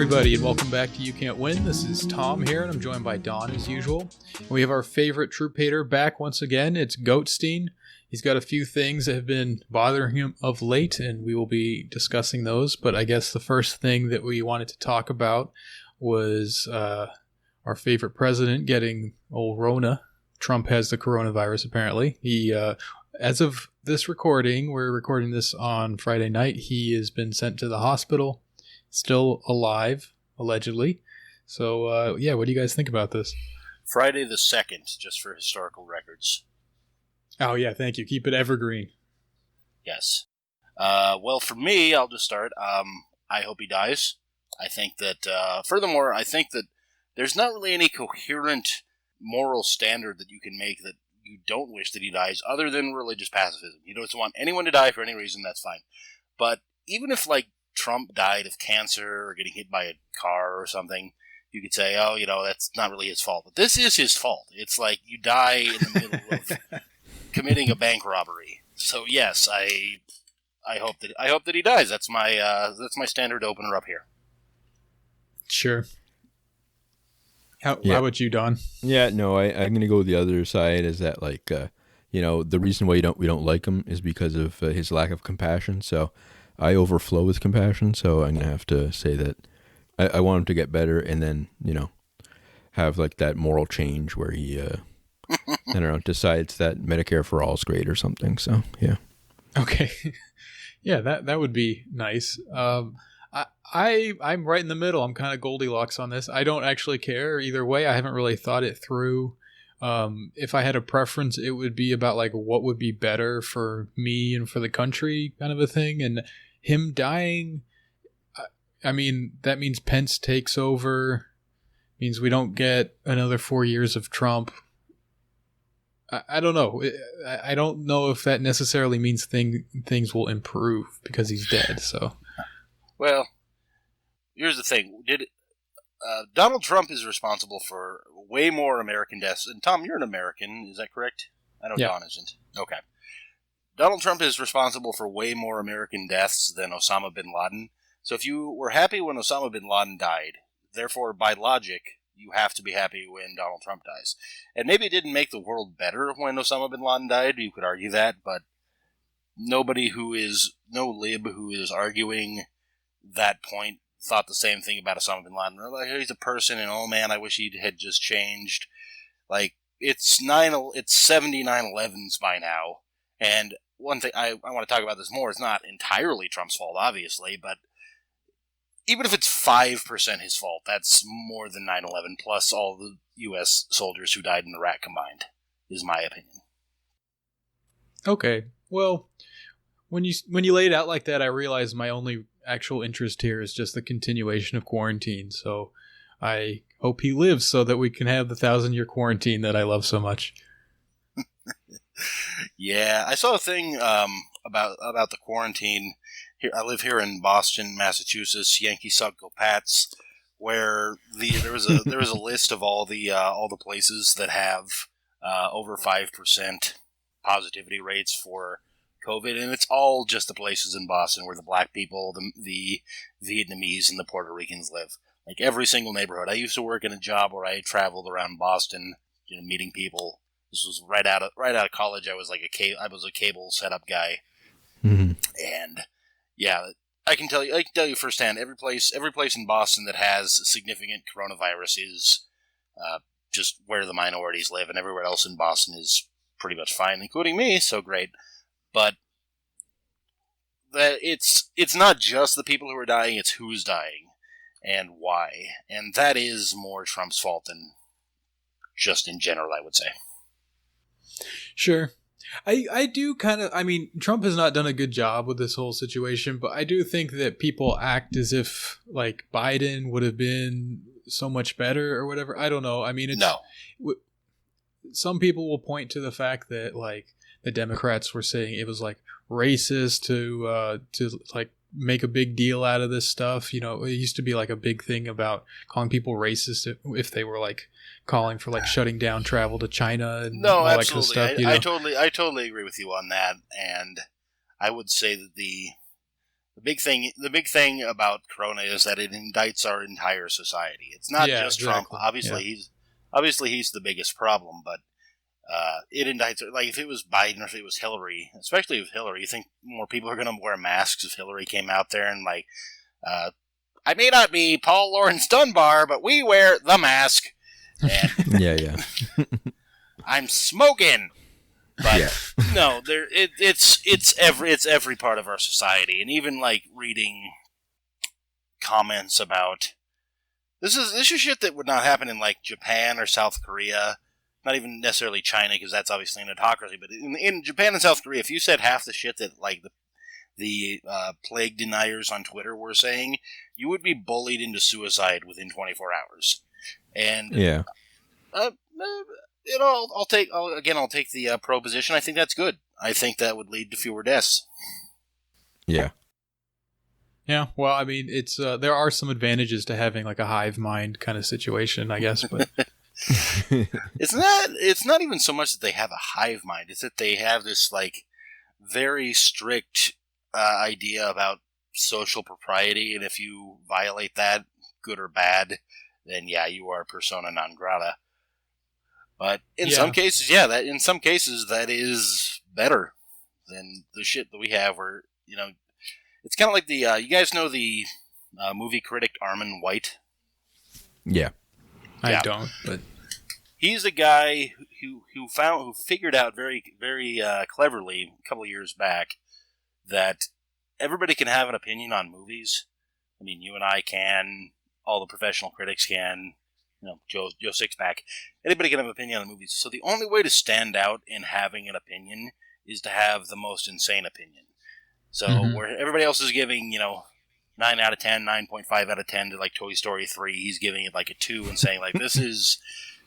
everybody, and welcome back to You Can't Win. This is Tom here, and I'm joined by Don as usual. And we have our favorite Troophate back once again. It's Goatstein. He's got a few things that have been bothering him of late, and we will be discussing those. But I guess the first thing that we wanted to talk about was our favorite president getting old Rona. Trump has the coronavirus, apparently. He, as of this recording, we're recording this on Friday night, he has been sent to the hospital. Still alive, allegedly. So, what do you guys think about this? Friday the 2nd, just for historical records. Oh, yeah, thank you. Keep it evergreen. Yes. Well, for me, I'll just start. I hope he dies. I think that, furthermore, I think that there's not really any coherent moral standard that you can make that you don't wish that he dies, other than religious pacifism. You don't want anyone to die for any reason, that's fine. But even if, Trump died of cancer or getting hit by a car or something, you could say, that's not really his fault. But this is his fault. It's like you die in the middle of committing a bank robbery. So yes, I hope that he dies. That's my standard opener up here. Sure. How about you, Don? Yeah, no, I'm going to go with the other side. Is that the reason why we don't like him is because of his lack of compassion. So I overflow with compassion, so I'm going to have to say that I want him to get better and then, have that moral change where he, decides that Medicare for all is great or something. So, yeah. Okay. Yeah, that would be nice. I'm right in the middle. I'm kind of Goldilocks on this. I don't actually care either way. I haven't really thought it through. If I had a preference, it would be about what would be better for me and for the country kind of a thing. And him dying, I mean, that means Pence takes over, means we don't get another 4 years of Trump. I don't know. I don't know if that necessarily means things will improve because he's dead. So, well, here's the thing. Donald Trump is responsible for way more American deaths. And Tom, you're an American, is that correct? I know yeah. Don isn't. Okay. Donald Trump is responsible for way more American deaths than Osama bin Laden. So if you were happy when Osama bin Laden died, therefore, by logic, you have to be happy when Donald Trump dies. And maybe it didn't make the world better when Osama bin Laden died. You could argue that, but no lib who is arguing that point thought the same thing about Osama bin Laden. He's a person, and oh man, I wish he had just changed. It's 70 9/11s by now, and one thing I want to talk about this more. It's not entirely Trump's fault, obviously, but even if it's 5% his fault, that's more than 9/11 plus all the U.S. soldiers who died in Iraq combined, is my opinion. Okay, well, when you lay it out like that, I realize my only actual interest here is just the continuation of quarantine. So I hope he lives so that we can have the 1,000-year quarantine that I love so much. Yeah, I saw a thing about the quarantine. Here, I live here in Boston, Massachusetts. Yankee suck, go Pats. Where there was a list of all the places that have over 5% positivity rates for COVID, and it's all just the places in Boston where the black people, the Vietnamese, and the Puerto Ricans live. Every single neighborhood. I used to work in a job where I traveled around Boston, meeting people. This was right out of college. I was a cable setup guy, mm-hmm. And yeah, I can tell you firsthand. Every place in Boston that has significant coronavirus is just where the minorities live, and everywhere else in Boston is pretty much fine, including me. So great, but it's not just the people who are dying; it's who's dying and why, and that is more Trump's fault than just in general, I would say. Sure. I do Trump has not done a good job with this whole situation, but I do think that people act as if Biden would have been so much better or whatever. I don't know. I mean, some people will point to the fact that the Democrats were saying it was racist to make a big deal out of this stuff. It used to be a big thing about calling people racist if they were calling for shutting down travel to China and all that kind of stuff. I totally agree with you on that, and I would say that the The big thing about Corona is that it indicts our entire society. It's not just Trump. Obviously, he's the biggest problem, but it indicts, like, if it was Biden or if it was Hillary, especially if Hillary, you think more people are going to wear masks if Hillary came out there and, like, I may not be Paul Lawrence Dunbar, but we wear the mask. And Yeah. I'm smoking. But no, it's every part of our society, and even, like, reading comments about this is shit that would not happen in, like, Japan or South Korea, not even necessarily China, because that's obviously an autocracy. But in Japan and South Korea, if you said half the shit that, like, the plague deniers on Twitter were saying, you would be bullied into suicide within 24 hours. And I'll take the pro position. I think that's good. I think that would lead to fewer deaths. Yeah. Yeah, well, I mean, it's there are some advantages to having, like, a hive mind kind of situation, I guess. But it's not even so much that they have a hive mind. It's that they have this, like, very strict idea about social propriety, and if you violate that, good or bad, then yeah, you are persona non grata. But in some cases, that is better than the shit that we have. Where, you know, it's kind of like the you guys know the movie critic Armin White. Yeah, I don't. But he's a guy who figured out very very cleverly a couple of years back that everybody can have an opinion on movies. I mean, you and I can. All the professional critics can. You know, Joe Sixpack. Anybody can have an opinion on the movies. So the only way to stand out in having an opinion is to have the most insane opinion. So where everybody else is giving, 9 out of 10, 9.5 out of 10 to, like, Toy Story 3, he's giving it like a 2 and saying, like, this is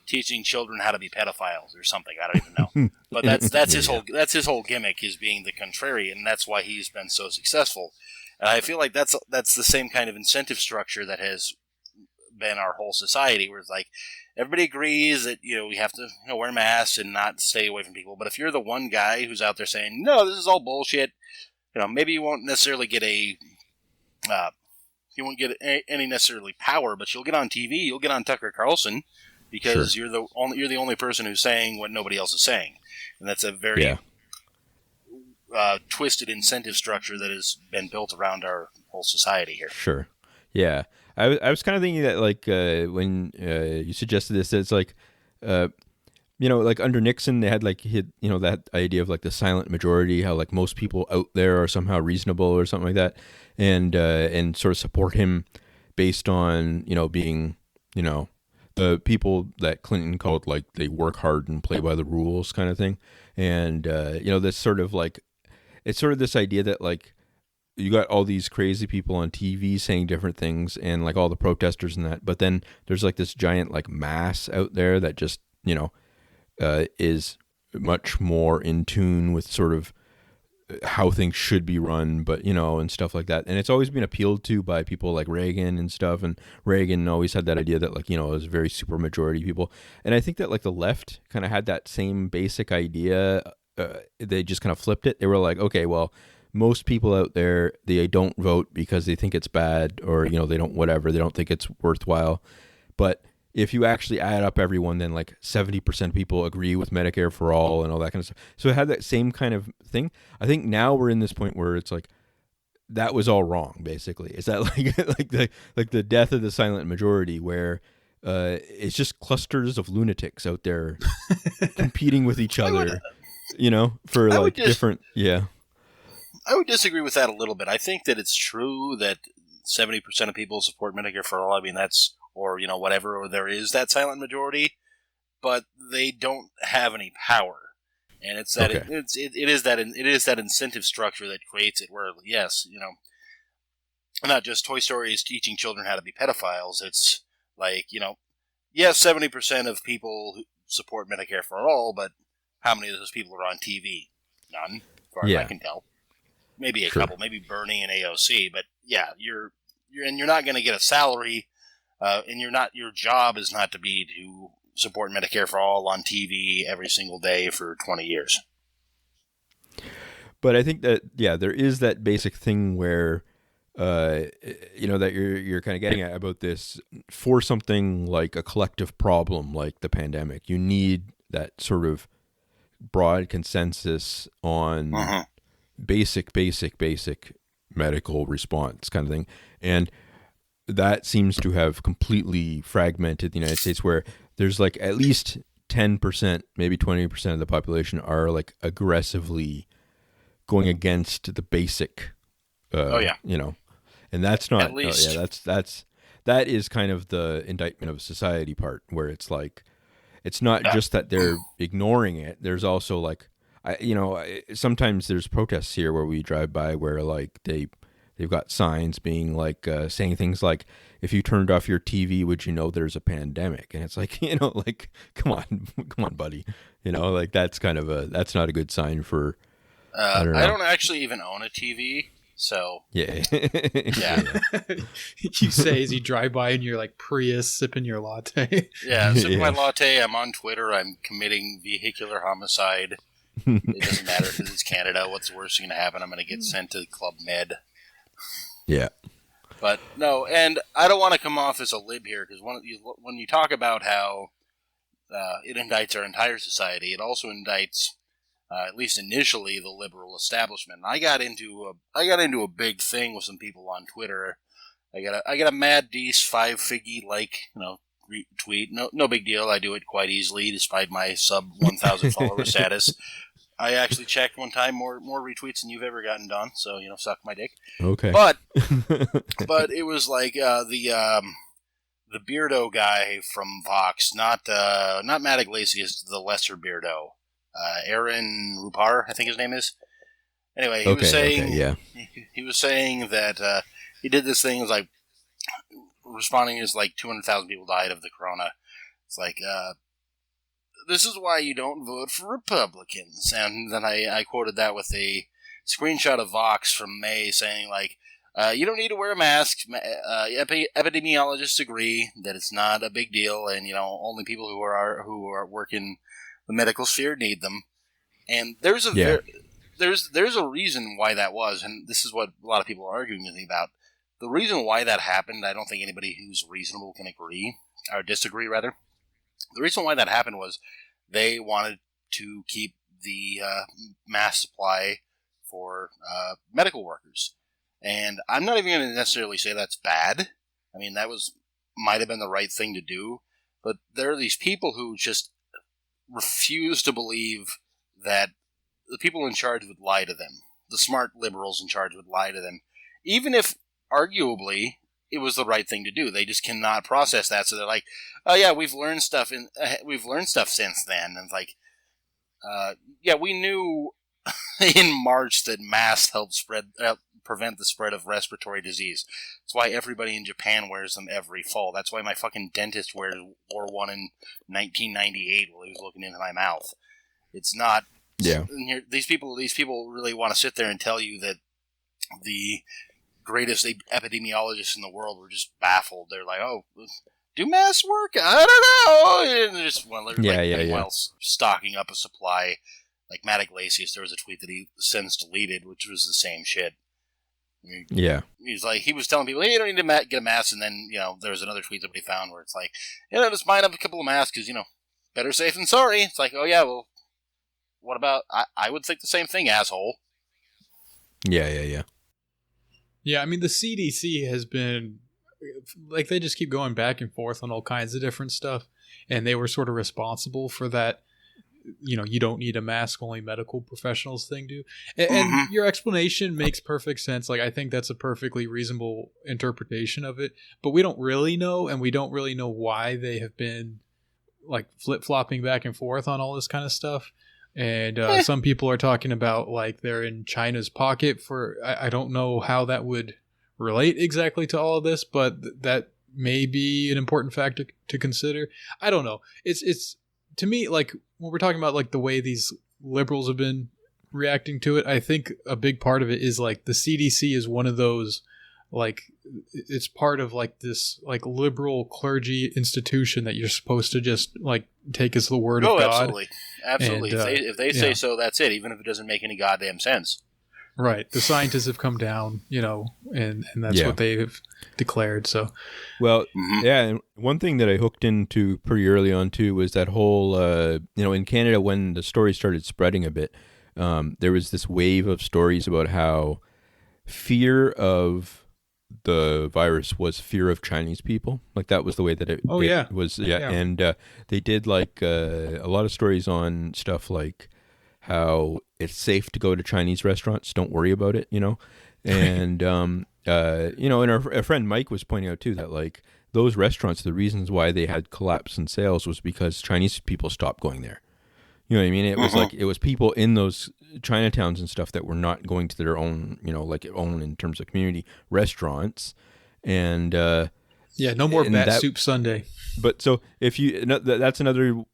teaching children how to be pedophiles or something. I don't even know. But that's his whole gimmick, is being the contrarian, and that's why he's been so successful. And I feel like that's the same kind of incentive structure that has been our whole society, where it's like everybody agrees that we have to wear masks and not stay away from people. But if you're the one guy who's out there saying, no, this is all bullshit, maybe you won't necessarily get any necessarily power, but you'll get on TV, you'll get on Tucker Carlson, because you're the only person who's saying what nobody else is saying, and that's a very twisted incentive structure that has been built around our whole society here. Sure. Yeah. I was kind of thinking that, like, when you suggested this, it's like, like under Nixon, they had, like, that idea of, like, the silent majority, how, like, most people out there are somehow reasonable or something like that, and sort of support him based on, being, the people that Clinton called, like, they work hard and play by the rules kind of thing. And, this sort of, like, it's sort of this idea that, like, you got all these crazy people on TV saying different things, and, like, all the protesters and that, but then there's, like, this giant, like, mass out there that just, is much more in tune with sort of how things should be run, but, and stuff like that. And it's always been appealed to by people like Reagan and stuff, and Reagan always had that idea that, like, it was very super majority people. And I think that, like, the left kind of had that same basic idea. They just kind of flipped it. They were like, okay, well, most people out there, they don't vote because they think it's bad, or, they don't think it's worthwhile. But if you actually add up everyone, then, like, 70% of people agree with Medicare for all and all that kind of stuff. So it had that same kind of thing. I think now we're in this point where it's like, that was all wrong, basically. Is that like the death of the silent majority, where it's just clusters of lunatics out there competing with each other, for, like, different, I would disagree with that a little bit. I think that it's true that 70% of people support Medicare for all. I mean, that's, or, whatever, or there is that silent majority, but they don't have any power. And it's that it is that incentive structure that creates it, where, yes, not just Toy Story is teaching children how to be pedophiles. It's like, yes, 70% of people who support Medicare for all, but how many of those people are on TV? None, as far as I can tell. Maybe a couple, maybe Bernie and AOC, but yeah, you're not going to get a salary, and your job is not to be to support Medicare for all on TV every single day for 20 years. But I think that, there is that basic thing where that you're kind of getting at about this. For something like a collective problem like the pandemic, you need that sort of broad consensus on basic medical response kind of thing. And that seems to have completely fragmented the United States, where there's like at least 10%, maybe 20% of the population are like aggressively going against the basic, and that's not, at least. that is kind of the indictment of society part, where it's like, it's not just that they're ignoring it. There's also like, sometimes there's protests here where we drive by where like they've got signs being like saying things like, if you turned off your TV, would you know there's a pandemic? And it's like, like, come on, buddy. Like that's that's not a good sign for, I don't actually even own a TV. So yeah. You say as you drive by in your like Prius sipping your latte. Yeah, sipping my latte. I'm on Twitter. I'm committing vehicular homicide. It doesn't matter because it's Canada. What's the worst going to happen? I'm going to get sent to Club Med. Yeah. But no, and I don't want to come off as a lib here, because when you talk about how it indicts our entire society, it also indicts, at least initially, the liberal establishment. I got into a big thing with some people on Twitter. I got a Mad Deece 5-figgy tweet. No big deal. I do it quite easily, despite my sub 1,000 follower status. I actually checked one time more retweets than you've ever gotten done. So suck my dick. Okay. But it was like the Beardo guy from Vox, not Matt Iglesias, the lesser Beardo. Aaron Rupar, I think his name is. Anyway, he was saying, he was saying that he did this thing. It was like responding as like 200,000 people died of the corona. It's like, this is why you don't vote for Republicans. And then I quoted that with a screenshot of Vox from May saying like, you don't need to wear a mask. Epidemiologists agree that it's not a big deal, and only people who are working the medical sphere need them. And there's a reason why that was, and this is what a lot of people are arguing with me about. The reason why that happened, I don't think anybody who's reasonable can agree, or disagree rather. The reason why that happened was they wanted to keep the mass supply for medical workers. And I'm not even going to necessarily say that's bad. I mean, might have been the right thing to do. But there are these people who just refuse to believe that the people in charge would lie to them. The smart liberals in charge would lie to them. Even if, arguably, it was the right thing to do. They just cannot process that. So they're like, oh yeah, we've learned stuff since then. And it's like, we knew in March that masks help prevent the spread of respiratory disease. That's why everybody in Japan wears them every fall. That's why my fucking dentist wore one in 1998 while he was looking into my mouth. It's not. Yeah. These people really want to sit there and tell you that the greatest epidemiologists in the world were just baffled. They're like, oh, do masks work? I don't know. And just while stocking up a supply. Like Matt Iglesias, there was a tweet that he since deleted, which was the same shit. He was telling people, hey, you don't need to get a mask, and then, there was another tweet that he found where it's like, just mine up a couple of masks, because, better safe than sorry. It's like, oh yeah, well, what about, I would think the same thing, asshole. Yeah. Yeah, I mean, the CDC has been, like, they just keep going back and forth on all kinds of different stuff, and they were sort of responsible for that, you don't need a mask, only medical professionals thing do. And your explanation makes perfect sense. Like, I think that's a perfectly reasonable interpretation of it, but we don't really know, and we don't really know why they have been, like, flip-flopping back and forth on all this kind of stuff. And some people are talking about, like, they're in China's pocket for, I don't know how that would relate exactly to all of this, but that may be an important fact to consider. I don't know. It's to me, like, when we're talking about, like, the way these liberals have been reacting to it, I think a big part of it is, like, the CDC is one of those, like, it's part of, like, this, like, absolutely clergy institution that you're supposed to just, like, take as the word of God. Absolutely. And, if they say so, that's it, even if it doesn't make any goddamn sense. Right. The scientists have come down, and that's what they've declared. So, well, Mhm. yeah, and one thing that I hooked into pretty early on too was that whole, in Canada when the story started spreading a bit, there was this wave of stories about how fear of the virus was fear of Chinese people. Like that was the way that it was. Yeah. And they did like a lot of stories on stuff like how it's safe to go to Chinese restaurants. Don't worry about it, And, and our friend Mike was pointing out too that like those restaurants, the reasons why they had collapse in sales was because Chinese people stopped going there. You know what I mean? It was like it was people in those Chinatowns and stuff that were not going to their own, own in terms of community restaurants, and no more bat soup Sunday. But so if you that's another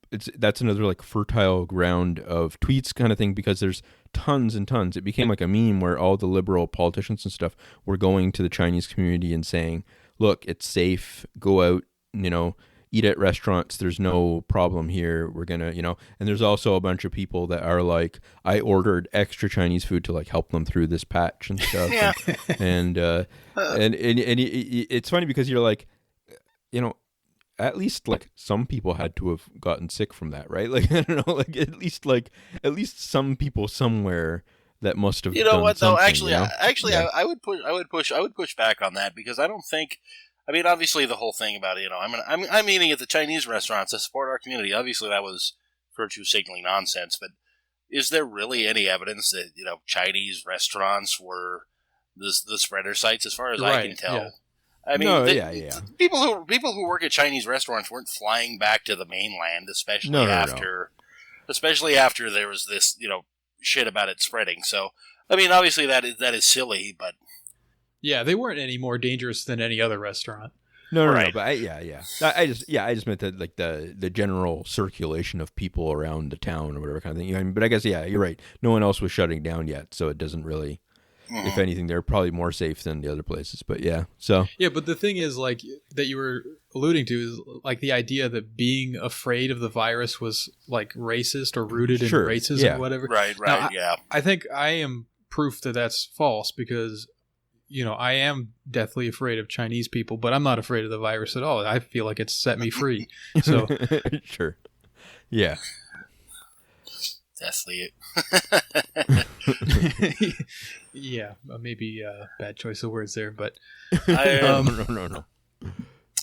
like fertile ground of tweets kind of thing because there's tons and tons. It became like a meme where all the liberal politicians and stuff were going to the Chinese community and saying, "Look, it's safe. Go out, eat at restaurants. There's no problem here. We're gonna, And there's also a bunch of people that are like, I ordered extra Chinese food to like help them through this patch and stuff. Yeah. And it's funny because you're like, at least like some people had to have gotten sick from that, right? Like I don't know, like at least some people somewhere that must have. You know what though? Actually, I would push back on that because I don't think. I mean, obviously, the whole thing about it, I'm eating at the Chinese restaurants to support our community. Obviously, that was virtue signaling nonsense. But is there really any evidence that Chinese restaurants were the spreader sites? As far as I can tell, yeah. I mean, people who work at Chinese restaurants weren't flying back to the mainland, especially after there was this shit about it spreading. So, I mean, obviously that is silly, but. Yeah, they weren't any more dangerous than any other restaurant. No, but I just meant that like the general circulation of people around the town or whatever kind of thing. But I guess you're right. No one else was shutting down yet, so it doesn't really. Mm-hmm. If anything, they're probably more safe than the other places. But but the thing is, like that you were alluding to, is like the idea that being afraid of the virus was like racist or rooted in racism or whatever. Right. Now, I think I am proof that that's false because. I am deathly afraid of Chinese people, but I'm not afraid of the virus at all. I feel like it's set me free. So sure. Yeah. Deathly. Yeah, maybe bad choice of words there, but no.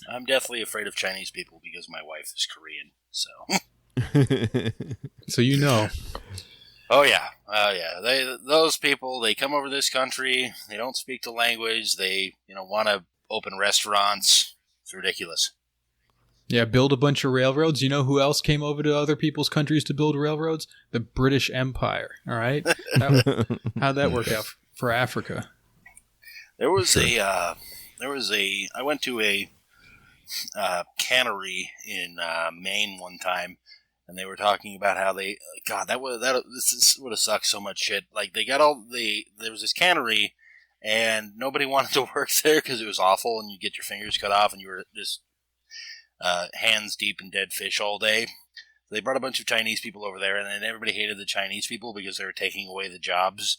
I'm deathly afraid of Chinese people because my wife is Korean. So. So Oh yeah. Those people, they come over this country, they don't speak the language, they, want to open restaurants. It's ridiculous. Yeah, build a bunch of railroads. You know who else came over to other people's countries to build railroads? The British Empire, all right? How'd that work out for Africa? I went to a cannery in Maine one time. And they were talking about how this would have sucked so much shit. Like there was this cannery, and nobody wanted to work there because it was awful, and you get your fingers cut off, and you were just hands deep in dead fish all day. So they brought a bunch of Chinese people over there, and then everybody hated the Chinese people because they were taking away the jobs.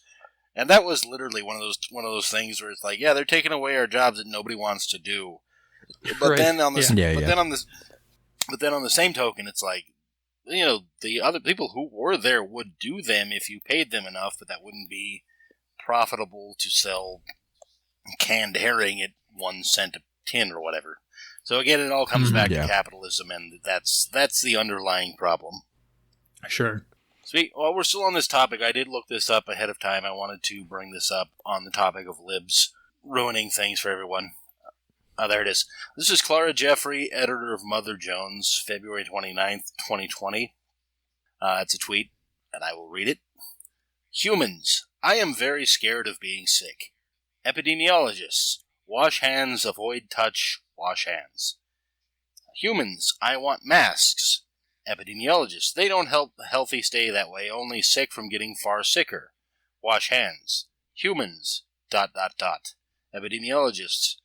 And that was literally one of those things where it's like, yeah, they're taking away our jobs that nobody wants to do. But then on the same token, it's like. The other people who were there would do them if you paid them enough, but that wouldn't be profitable to sell canned herring at 1 cent a tin or whatever. So again, it all comes back to capitalism, and that's the underlying problem. Sure. While we're still on this topic, I did look this up ahead of time. I wanted to bring this up on the topic of libs ruining things for everyone. There it is. This is Clara Jeffrey, editor of Mother Jones, February 29th, 2020. It's a tweet, and I will read it. Humans, I am very scared of being sick. Epidemiologists, wash hands, avoid touch, wash hands. Humans, I want masks. Epidemiologists, they don't help the healthy stay that way, only sick from getting far sicker. Wash hands. Humans, ... Epidemiologists,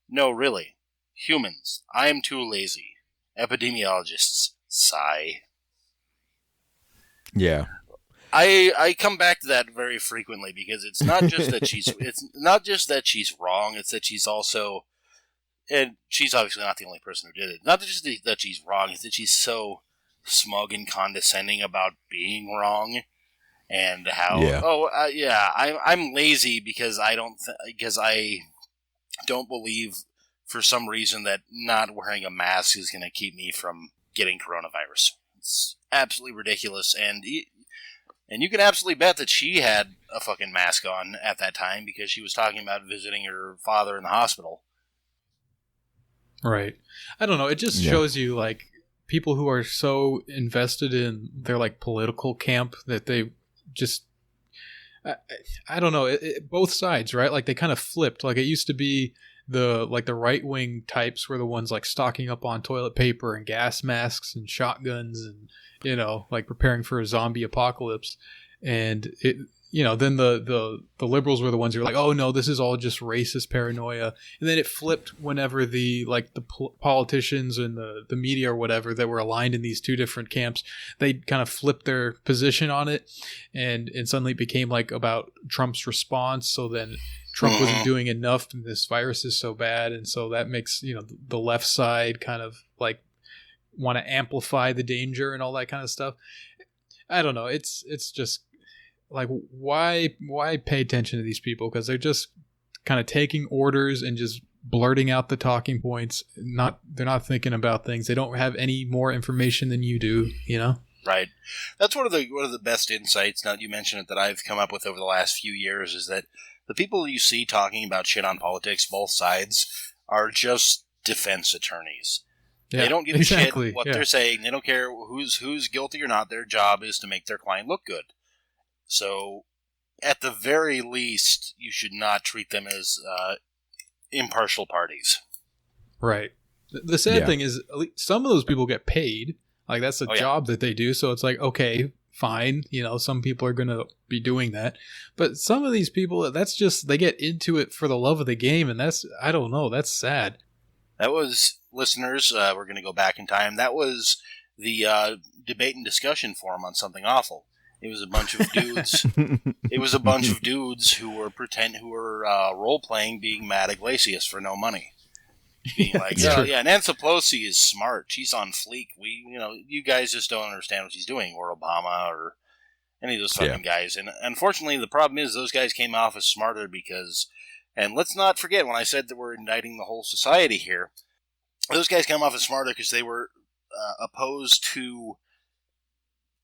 no, really. Humans, I am too lazy. Epidemiologists, sigh. Yeah. I come back to that very frequently because it's not just that she's wrong. It's that she's also, and she's obviously not the only person who did it. Not just that she's wrong. It's that she's so smug and condescending about being wrong, and how I'm lazy because I don't believe for some reason that not wearing a mask is going to keep me from getting coronavirus. It's absolutely ridiculous, and you can absolutely bet that she had a fucking mask on at that time because she was talking about visiting her father in the hospital. Right. I don't know. It just shows you, like, people who are so invested in their, like, political camp that they just... I don't know. Both sides, right? Like, they kind of flipped. Like, it used to be the right-wing types were the ones, like, stocking up on toilet paper and gas masks and shotguns and, you know, like, preparing for a zombie apocalypse. And it, you know, then the liberals were the ones who were like, oh no, this is all just racist paranoia. And then it flipped whenever the politicians and the media or whatever that were aligned in these two different camps, they kind of flipped their position on it, and suddenly it became like about Trump's response. So then Trump wasn't doing enough, and this virus is so bad, and so that makes, you know, the left side kind of like want to amplify the danger and all that kind of stuff. I don't know. It's just like, why pay attention to these people? Because they're just kind of taking orders and just blurting out the talking points. They're not thinking about things. They don't have any more information than you do, you know? Right. That's one of the best insights, now that you mention it, that I've come up with over the last few years, is that the people you see talking about shit on politics, both sides, are just defense attorneys. Yeah, they don't give a shit what they're saying. They don't care who's guilty or not. Their job is to make their client look good. So, at the very least, you should not treat them as impartial parties. Right. The sad thing is, some of those people get paid. Like, that's a job that they do. So it's like, okay, fine. You know, some people are going to be doing that. But some of these people, that's just, they get into it for the love of the game. And that's, I don't know, that's sad. That was, listeners, we're going to go back in time. That was the debate and discussion forum on Something Awful. It was a bunch of dudes. It was a bunch of dudes who were role playing being Matt Iglesias for no money. Being like, Nancy Pelosi is smart. She's on fleek. You guys just don't understand what she's doing, or Obama, or any of those fucking guys. And unfortunately, the problem is those guys came off as smarter because, and let's not forget when I said that we're indicting the whole society here, those guys came off as smarter because they were opposed to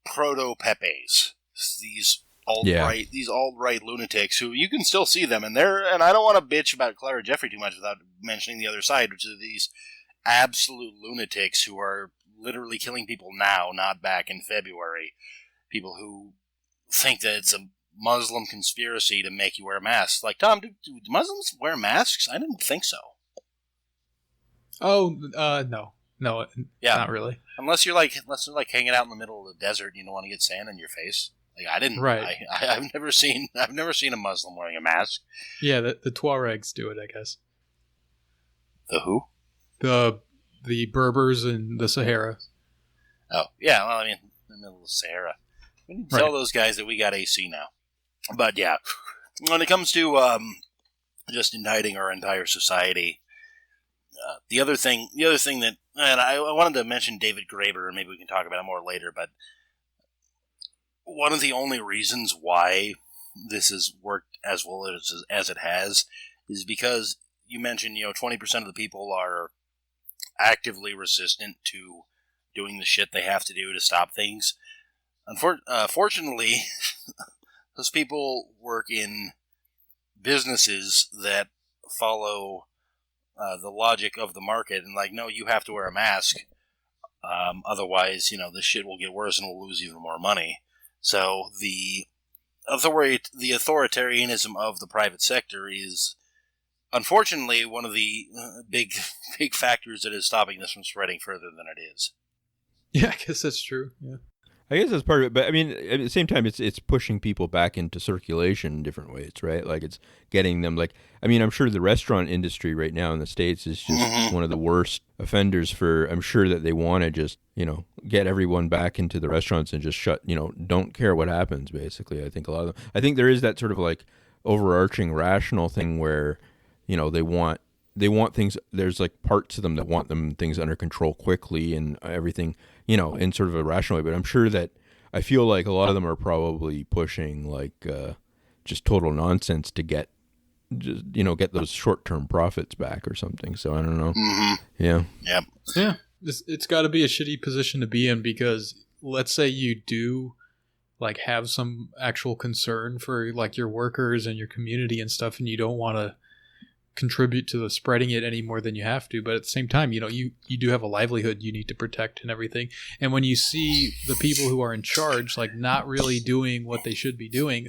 proto-Pepes, these alt-right lunatics who you can still see them, and I don't want to bitch about Clara Jeffrey too much without mentioning the other side, which are these absolute lunatics who are literally killing people now, not back in February. People who think that it's a Muslim conspiracy to make you wear masks. Like, Tom, do Muslims wear masks? I didn't think so. Oh, no. No, not really. Unless you're like hanging out in the middle of the desert and you don't want to get sand in your face. Like, I didn't. Right. I've never seen a Muslim wearing a mask. Yeah, the Tuaregs do it, I guess. The who? The Berbers in the Sahara. Oh, yeah. Well, I mean, in the middle of the Sahara. We need to tell those guys that we got AC now. But yeah, when it comes to just indicting our entire society, the other thing that, and I wanted to mention David Graeber, and maybe we can talk about it more later, but one of the only reasons why this has worked as well as it has is because you mentioned, 20% of the people are actively resistant to doing the shit they have to do to stop things. Fortunately, those people work in businesses that follow the logic of the market, and like, no, you have to wear a mask. Otherwise, this shit will get worse and we'll lose even more money. So the authoritarianism of the private sector is, unfortunately, one of the big factors that is stopping this from spreading further than it is. Yeah, I guess that's true. Yeah. I guess that's part of it, but I mean, at the same time, it's pushing people back into circulation in different ways, right? Like it's getting them, like, I mean, I'm sure the restaurant industry right now in the States is just one of the worst offenders for. I'm sure that they want to just, get everyone back into the restaurants and just shut, don't care what happens. Basically, I think a lot of them. I think there is that sort of like overarching rational thing where, they want things. There's like parts of them that want things under control quickly and everything, in sort of a rational way. But I'm sure that I feel like a lot of them are probably pushing like just total nonsense to get those short-term profits back or something. So I don't know. Mm-hmm. Yeah. Yep. Yeah. It's got to be a shitty position to be in, because let's say you do like have some actual concern for like your workers and your community and stuff, and you don't want to contribute to the spreading it any more than you have to, but at the same time, you do have a livelihood you need to protect and everything. And when you see the people who are in charge like not really doing what they should be doing,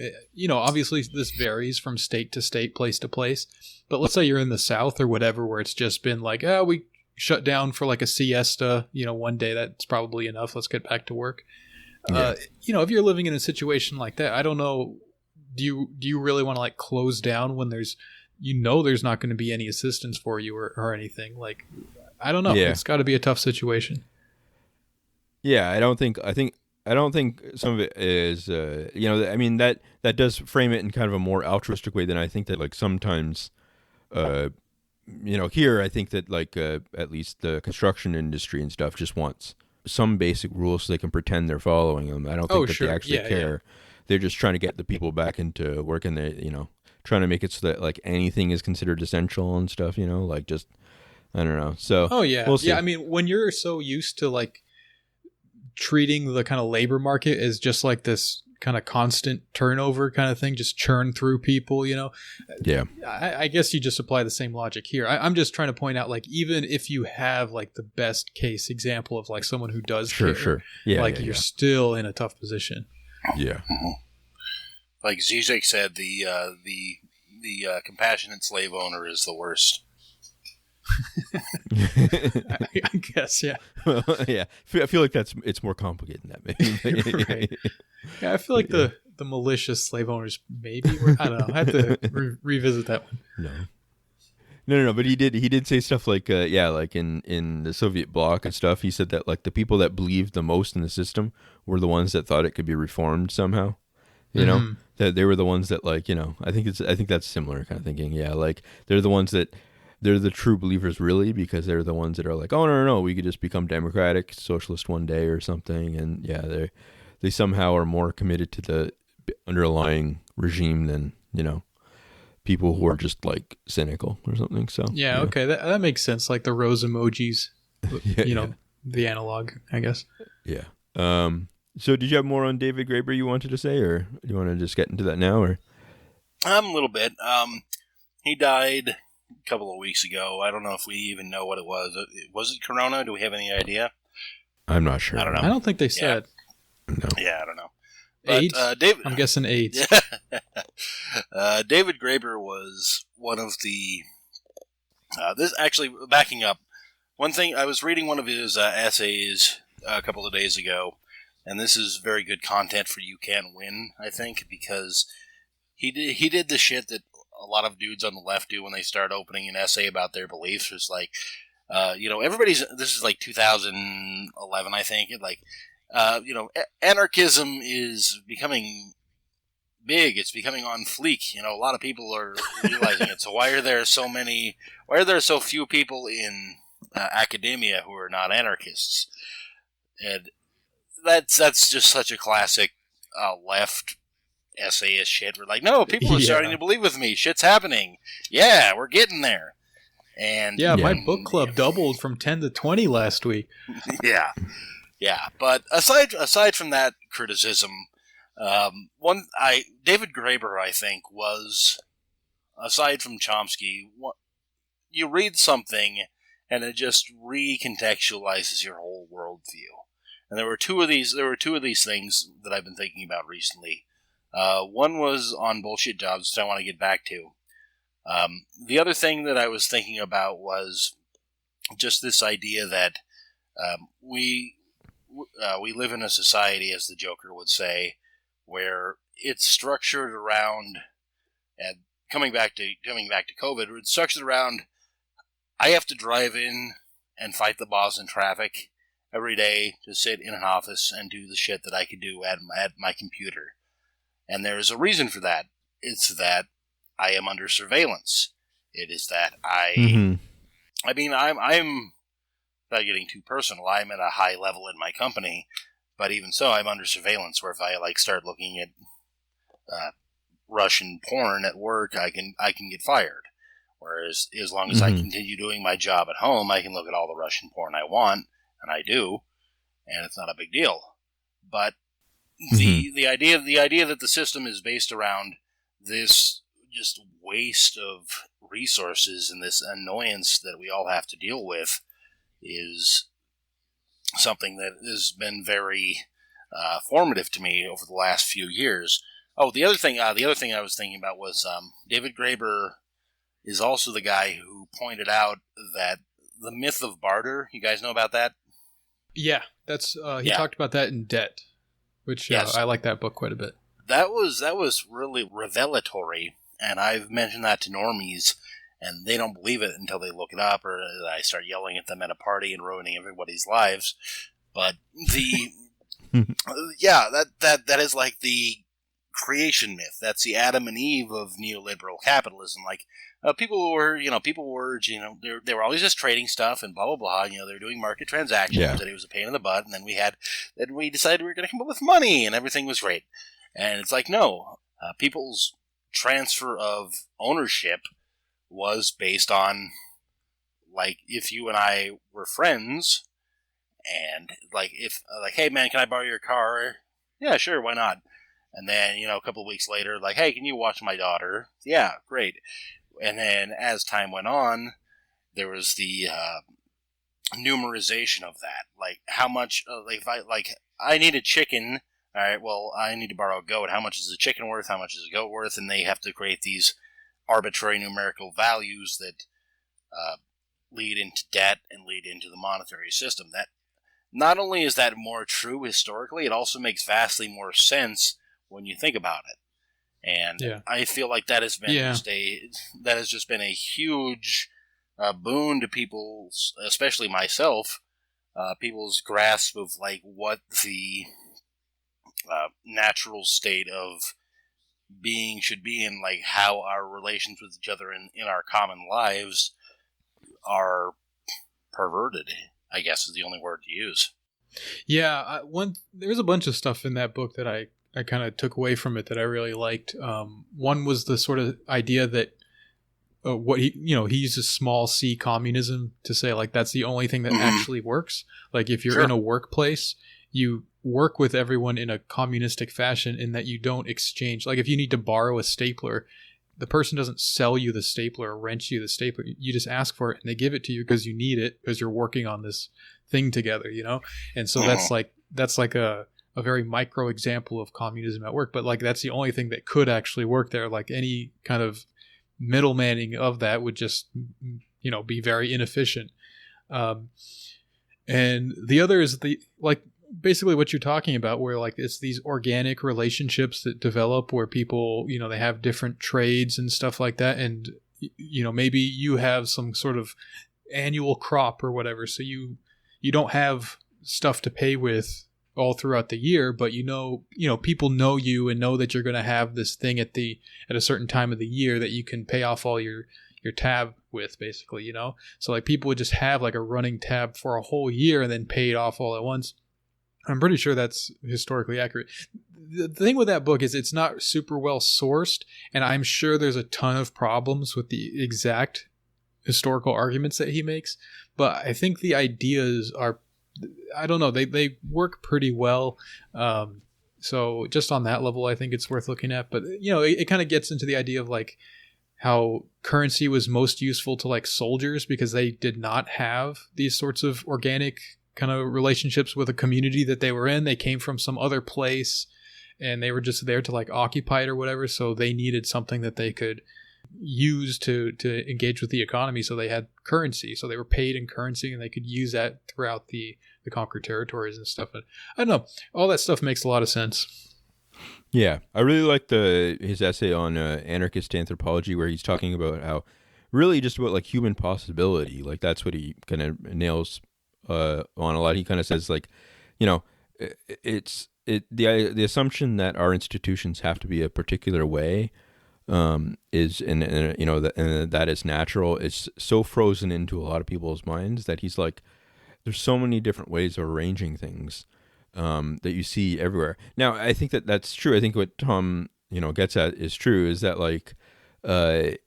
obviously this varies from state to state, place to place, but let's say you're in the South or whatever, where it's just been like, we shut down for like a siesta, one day, that's probably enough, let's get back to work. Yeah. If you're living in a situation like that, I don't know, do you really want to like close down when there's not going to be any assistance for you or anything? Like, I don't know. Yeah. It's got to be a tough situation. Yeah, I don't think some of it is, I mean, that does frame it in kind of a more altruistic way than I think that like sometimes, here, I think that like at least the construction industry and stuff just wants some basic rules so they can pretend they're following them. I don't think they actually care. Yeah. They're just trying to get the people back into work, and they, trying to make it so that like anything is considered essential and stuff, like just, I don't know. So, we'll see. Yeah. I mean, when you're so used to like treating the kind of labor market as just like this kind of constant turnover kind of thing, just churn through people, Yeah. I guess you just apply the same logic here. I'm just trying to point out, like, even if you have like the best case example of like someone who does care, sure. Yeah. Like you're still in a tough position. Yeah. Mm-hmm. Like Zizek said, the compassionate slave owner is the worst. I guess, yeah. Well, yeah. I feel like it's more complicated than that, maybe. Right. Yeah, I feel like the malicious slave owners maybe were, I don't know. I have to revisit that one. No. But he did say stuff like, like in the Soviet bloc and stuff. He said that like the people that believed the most in the system were the ones that thought it could be reformed somehow. That they were the ones that like, I think that's similar kind of thinking. Yeah, like they're the ones that they're the true believers really, because they're the ones that are like, oh no, we could just become democratic socialist one day or something. And yeah, they somehow are more committed to the underlying regime than, people who are just like cynical or something. So yeah. Okay. That makes sense. Like the rose emojis, the analog, I guess. Yeah. So did you have more on David Graeber you wanted to say, or do you want to just get into that now? Or a little bit. He died a couple of weeks ago. I don't know if we even know what it was. Was it Corona? Do we have any idea? I'm not sure. I don't know. I don't think they said. No. Yeah, I don't know. But, AIDS? I'm guessing AIDS. David Graeber was one of the... this actually, backing up, one thing, I was reading one of his essays a couple of days ago, and this is very good content for You Can't Win, I think, because he did the shit that a lot of dudes on the left do when they start opening an essay about their beliefs. It's like, this is like 2011, I think. Like, anarchism is becoming big. It's becoming on fleek. A lot of people are realizing it. So why are there so few people in academia who are not anarchists? And that's just such a classic left essayist shit. We're like, no, people are starting to believe with me. Shit's happening. Yeah, we're getting there. And my book club doubled from 10 to 20 last week. Yeah. But aside from that criticism, David Graeber, I think, was, aside from Chomsky, you read something and it just recontextualizes your whole worldview. And there were two of these things that I've been thinking about recently. One was on bullshit jobs, which I want to get back to. The other thing that I was thinking about was just this idea that we we live in a society, as the Joker would say, where it's structured around, and coming back to COVID, it's structured around, I have to drive in and fight the boss in traffic every day to sit in an office and do the shit that I could do at my computer. And there is a reason for that. It's that I am under surveillance. It is that I'm not getting too personal. I'm at a high level in my company, but even so, I'm under surveillance. Where if I start looking at Russian porn at work, I can get fired. Whereas as long as I continue doing my job at home, I can look at all the Russian porn I want, and I do, and it's not a big deal. But the idea that the system is based around this just waste of resources and this annoyance that we all have to deal with is something that has been very formative to me over the last few years. Oh, the other thing I was thinking about was David Graeber is also the guy who pointed out that the myth of barter. You guys know about that? Yeah, that's he talked about that in Debt, which yes. I like that book quite a bit. That was really revelatory, and I've mentioned that to normies, and they don't believe it until they look it up, or I start yelling at them at a party and ruining everybody's lives. But the that is like the creation myth. That's the Adam and Eve of neoliberal capitalism. Like people were they were always just trading stuff and blah blah blah. They were doing market transactions, and it was a pain in the butt. And then we decided we were going to come up with money, and everything was great. And it's like, no, people's transfer of ownership was based on, like, if you and I were friends, and hey man, can I borrow your car? Yeah, sure, why not? And then, a couple of weeks later, like, hey, can you watch my daughter? Yeah, great. And then as time went on, there was the numerization of that. Like, how much, if I need a chicken. All right, well, I need to borrow a goat. How much is a chicken worth? How much is a goat worth? And they have to create these arbitrary numerical values that lead into debt and lead into the monetary system. That not only is that more true historically, it also makes vastly more sense when you think about it. And I feel like that has been just been a huge boon to people's, especially myself, people's grasp of like what the natural state of being should be, and like how our relations with each other in our common lives are perverted, I guess is the only word to use. Yeah, there's a bunch of stuff in that book that I kind of took away from it that I really liked. One was the sort of idea that he uses small c communism to say like that's the only thing that actually works. Like if you're in a workplace, you work with everyone in a communistic fashion in that you don't exchange. Like if you need to borrow a stapler, the person doesn't sell you the stapler or rent you the stapler. You just ask for it and they give it to you because you need it because you're working on this thing together, And so that's like a very micro example of communism at work, but like that's the only thing that could actually work there. Like any kind of middlemaning of that would just, be very inefficient. And the other is basically what you're talking about, where like it's these organic relationships that develop where people, they have different trades and stuff like that. And, maybe you have some sort of annual crop or whatever. So you don't have stuff to pay with all throughout the year, but people know you and know that you're going to have this thing at a certain time of the year that you can pay off all your tab with, basically, So like people would just have like a running tab for a whole year and then pay it off all at once. I'm pretty sure that's historically accurate. The thing with that book is it's not super well sourced, and I'm sure there's a ton of problems with the exact historical arguments that he makes, but I think the ideas are, I don't know, they work pretty well. So just on that level, I think it's worth looking at. But, it kind of gets into the idea of like how currency was most useful to like soldiers because they did not have these sorts of organic kind of relationships with a community that they were in. They came from some other place and they were just there to like occupy it or whatever. So they needed something that they could use to engage with the economy. So they had currency. So they were paid in currency, and they could use that throughout the conquered territories and stuff. But I don't know. All that stuff makes a lot of sense. Yeah, I really like his essay on anarchist anthropology, where he's talking about how really just about like human possibility. Like that's what he kind of nails on a lot. He kind of says like, you know, the assumption that our institutions have to be a particular way is and you know that is natural. It's so frozen into a lot of people's minds that he's like, there's so many different ways of arranging things that you see everywhere. Now, I think that's true. I think what Tom gets at is true. Is that like that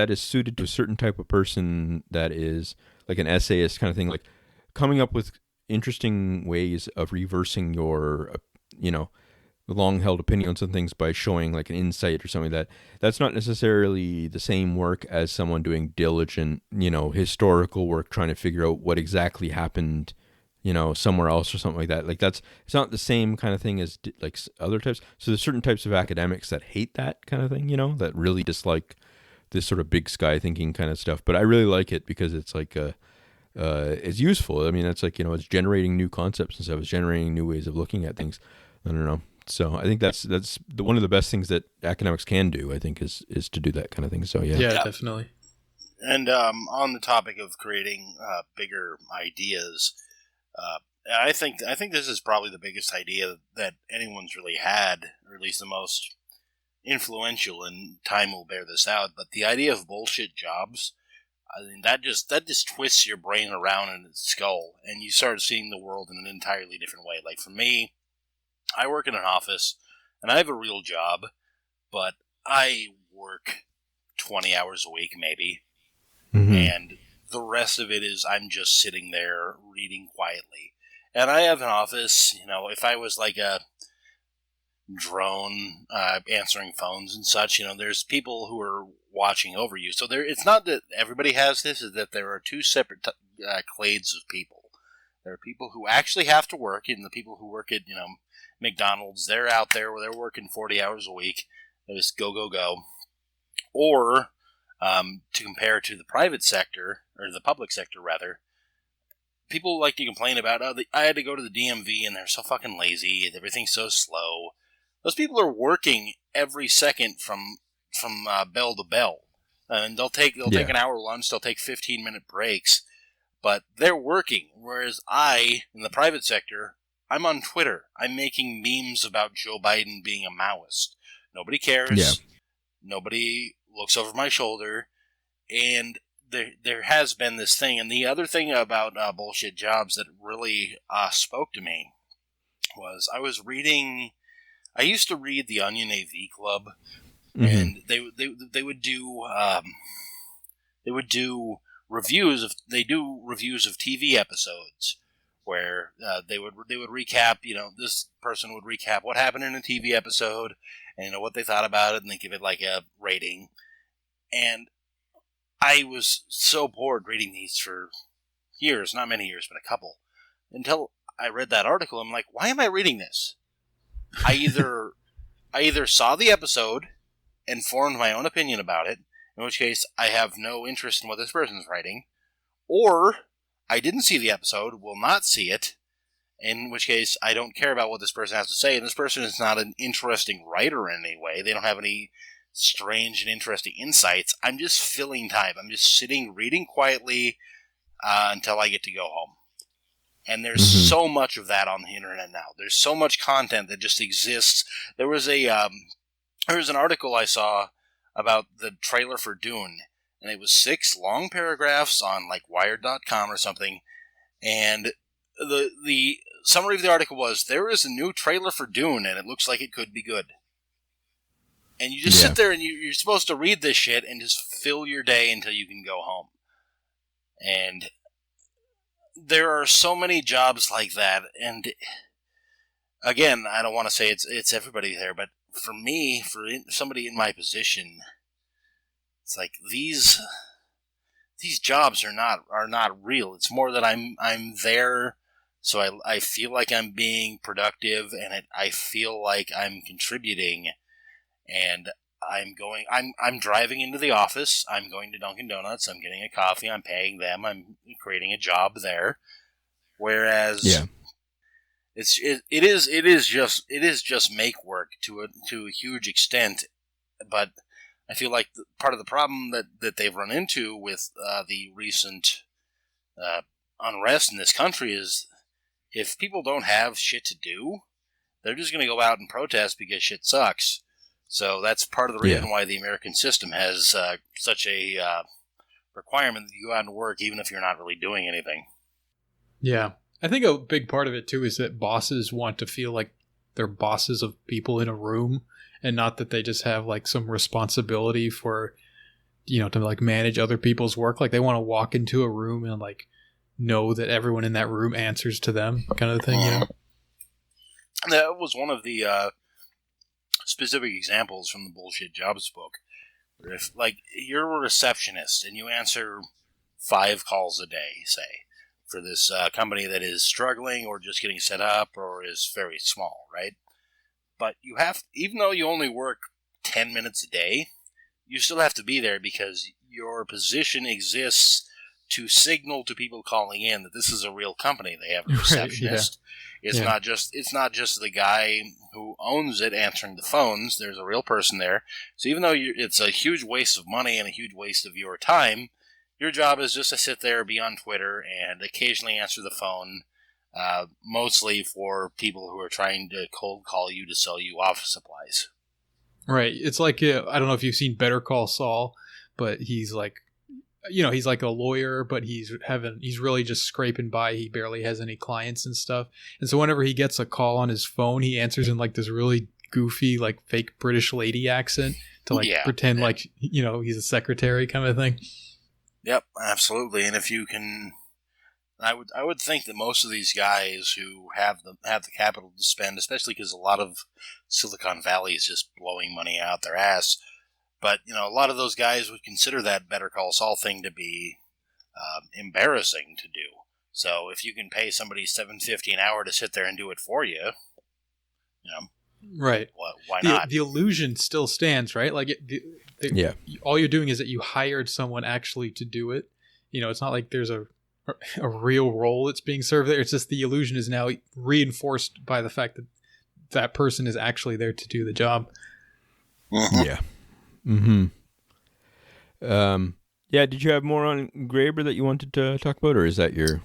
is suited to a certain type of person that is like an essayist kind of thing, like coming up with interesting ways of reversing your long-held opinions on things by showing like an insight or something that's not necessarily the same work as someone doing diligent historical work trying to figure out what exactly happened somewhere else or something like that. Like it's not the same kind of thing as like other types. So there's certain types of academics that hate that kind of thing, that really dislike this sort of big sky thinking kind of stuff. But I really like it because it's like it's useful. I mean, it's like, it's generating new concepts and stuff. It's generating new ways of looking at things. I don't know. So I think that's one of the best things that academics can do, I think, is to do that kind of thing. So yeah, definitely. And on the topic of creating bigger ideas, I think this is probably the biggest idea that anyone's really had, or at least the most influential, and time will bear this out. But the idea of bullshit jobs, I mean, that just twists your brain around in its skull, and you start seeing the world in an entirely different way. Like for me, I work in an office, and I have a real job, but I work 20 hours a week, maybe, and the rest of it is I'm just sitting there reading quietly. And I have an office, if I was like a drone answering phones and such, there's people who are watching over you. So it's not that everybody has this, is that there are two separate clades of people. There are people who actually have to work, and the people who work at, McDonald's, they're out there where they're working 40 hours a week. They just go, go, go. Or, to compare to the private sector, or the public sector, rather, people like to complain about, I had to go to the DMV and they're so fucking lazy, everything's so slow. Those people are working every second from bell to bell. And they'll take an hour lunch, they'll take 15-minute breaks, but they're working. Whereas in the private sector, I'm on Twitter. I'm making memes about Joe Biden being a Maoist. Nobody cares. Yeah. Nobody looks over my shoulder. And there has been this thing. And the other thing about bullshit jobs that really spoke to me was I used to read the Onion AV Club, and they would do reviews of TV episodes where they would recap, this person would recap what happened in a TV episode and what they thought about it, and they give it like a rating. And I was so bored reading these for years, not many years, but a couple, until I read that article. I'm like, why am I reading this? I either saw the episode and formed my own opinion about it, in which case I have no interest in what this person's writing, or I didn't see the episode, will not see it, in which case I don't care about what this person has to say, and this person is not an interesting writer in any way. They don't have any strange and interesting insights. I'm just filling time. I'm just sitting, reading quietly until I get to go home. And there's so much of that on the internet now. There's so much content that just exists. There was an article I saw about the trailer for Dune, and it was 6 long paragraphs on like Wired.com or something, and the summary of the article was, there is a new trailer for Dune, and it looks like it could be good. And you just sit there, and you're supposed to read this shit and just fill your day until you can go home. And there are so many jobs like that, and again, I don't want to say it's everybody there, but for me, for somebody in my position, it's like these jobs are not real. It's more that I'm there, so I feel like I'm being productive, and I feel like I'm contributing, and I'm driving into the office. I'm going to Dunkin' Donuts. I'm getting a coffee. I'm paying them. I'm creating a job there. Whereas, it is just make work to a huge extent. But I feel like part of the problem that they've run into with the recent unrest in this country is if people don't have shit to do, they're just going to go out and protest because shit sucks. So that's part of the reason why the American system has such a requirement that you go out and work even if you're not really doing anything. Yeah. I think a big part of it, too, is that bosses want to feel like they're bosses of people in a room and not that they just have, like, some responsibility for, to, like, manage other people's work. Like, they want to walk into a room and, like, know that everyone in that room answers to them kind of thing, That was one of the specific examples from the Bullshit Jobs book. Where if, like, you're a receptionist and you answer 5 calls a day, say, for this company that is struggling or just getting set up or is very small, right? But you have, even though you only work 10 minutes a day, you still have to be there because your position exists to signal to people calling in that this is a real company. They have a receptionist. It's not just the guy who owns it answering the phones. There's a real person there. So even though it's a huge waste of money and a huge waste of your time, your job is just to sit there, be on Twitter, and occasionally answer the phone, mostly for people who are trying to cold call you to sell you office supplies. Right. It's like, I don't know if you've seen Better Call Saul, but he's like, he's like a lawyer, but he's really just scraping by. He barely has any clients and stuff. And so whenever he gets a call on his phone, he answers in like this really goofy, like fake British lady accent to like pretend like, he's a secretary kind of thing. Yep, absolutely. And if you can, I would think that most of these guys who have the capital to spend, especially because a lot of Silicon Valley is just blowing money out their ass. But, a lot of those guys would consider that Better Call Saul thing to be embarrassing to do. So if you can pay somebody $7.50 an hour to sit there and do it for you, right? Why not? The illusion still stands, right? Like, all you're doing is that you hired someone actually to do it. It's not like there's a real role that's being served there. It's just the illusion is now reinforced by the fact that that person is actually there to do the job. Yeah. Mm-hmm. Did you have more on Graeber that you wanted to talk about, or is that your...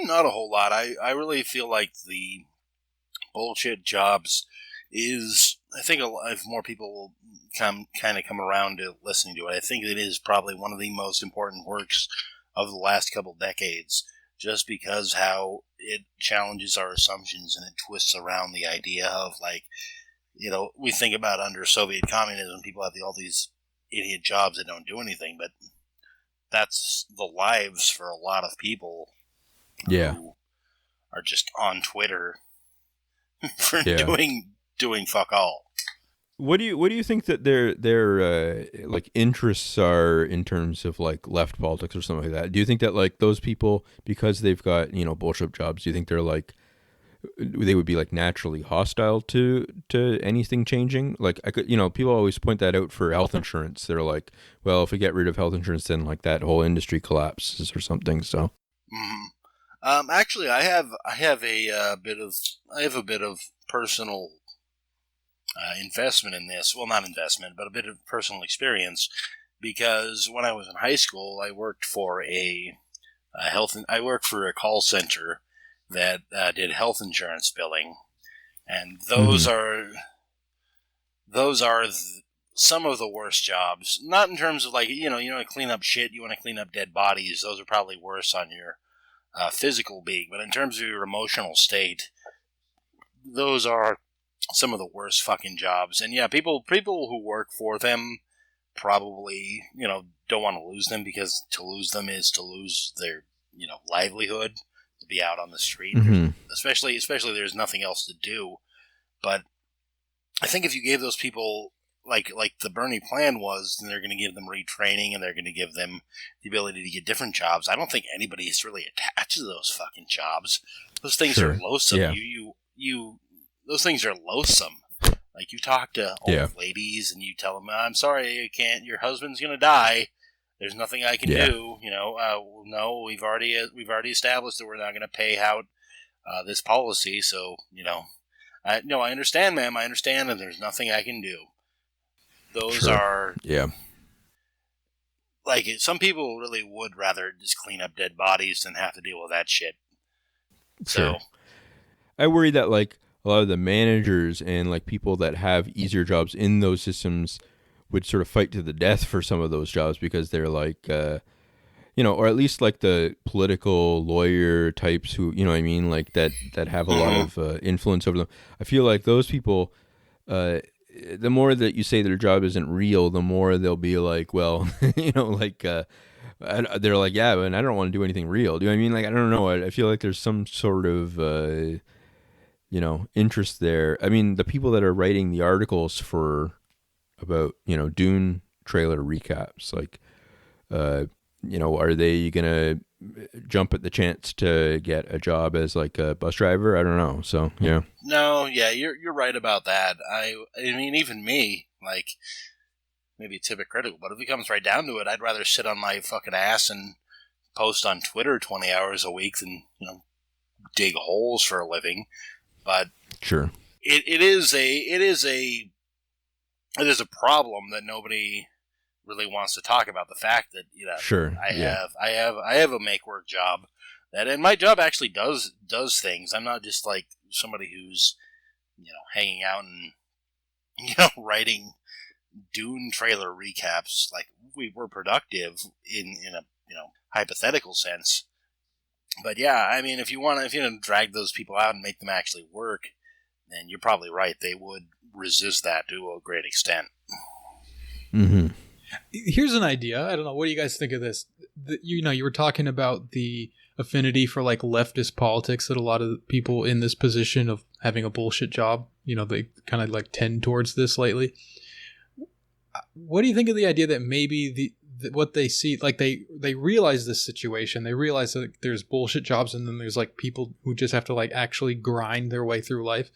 Not a whole lot. I really feel like the Bullshit Jobs is... I think if more people will come around to listening to it, I think it is probably one of the most important works of the last couple decades, just because how it challenges our assumptions and it twists around the idea of, like, we think about under Soviet communism, people have all these idiot jobs that don't do anything, but that's the lives for a lot of people who are just on Twitter for doing fuck all. What do you think that their like interests are in terms of like left politics or something like that? Do you think that like those people, because they've got bullshit jobs, do you think they would be like naturally hostile to anything changing? Like people always point that out for health insurance. They're like, well, if we get rid of health insurance, then like that whole industry collapses or something. So, actually, I have a bit of personal investment in this. Well, not investment, but a bit of personal experience, because when I was in high school, I worked for I worked for a call center that did health insurance billing, and those are some of the worst jobs. Not in terms of like you want to clean up shit, you want to clean up dead bodies. Those are probably worse on your physical being, but in terms of your emotional state, those are some of the worst fucking jobs. And yeah, people who work for them probably don't want to lose them, because to lose them is to lose their livelihood. To be out on the street, especially there's nothing else to do. But I think if you gave those people like the Bernie plan was, then they're going to give them retraining and they're going to give them the ability to get different jobs. I don't think anybody is really attached to those fucking jobs. Those things are loathsome. Yeah. Those things are loathsome. Like, you talk to Yeah. old ladies and you tell them, I'm sorry, you can't, your husband's going to die. There's nothing I can do. No, we've already established that we're not going to pay out this policy. So, I understand, ma'am. I understand, and there's nothing I can do. Those are, like, some people really would rather just clean up dead bodies than have to deal with that shit. Sure. So, I worry that like a lot of the managers and like people that have easier jobs in those systems would sort of fight to the death for some of those jobs because they're like, or at least like the political lawyer types who, you know what I mean, like that have a lot of influence over them. I feel like those people, the more that you say their job isn't real, the more they'll be like, well, they're like, yeah, but I don't want to do anything real. Do you know what I mean? Like, I don't know. I feel like there's some sort of, interest there. I mean, the people that are writing the articles about, Dune trailer recaps, like, are they going to jump at the chance to get a job as like a bus driver? I don't know. So, yeah. No, yeah, you're right about that. I mean, even me, like, maybe it's hypocritical, but if it comes right down to it, I'd rather sit on my fucking ass and post on Twitter 20 hours a week than, dig holes for a living. But sure, it is a problem that nobody really wants to talk about. The fact that sure, I have a make work job and my job actually does things. I'm not just like somebody who's hanging out and writing Dune trailer recaps. Like, we're productive in a hypothetical sense. But yeah, I mean, if you want to drag those people out and make them actually work, then you're probably right. They would resist that to a great extent. Mm-hmm. Here's an idea. I don't know. What do you guys think of this? You were talking about the affinity for like leftist politics that a lot of people in this position of having a bullshit job, they kind of like tend towards this lately. What do you think of the idea that maybe what they see, like they realize this situation, they realize that there's bullshit jobs and then there's like people who just have to like actually grind their way through life,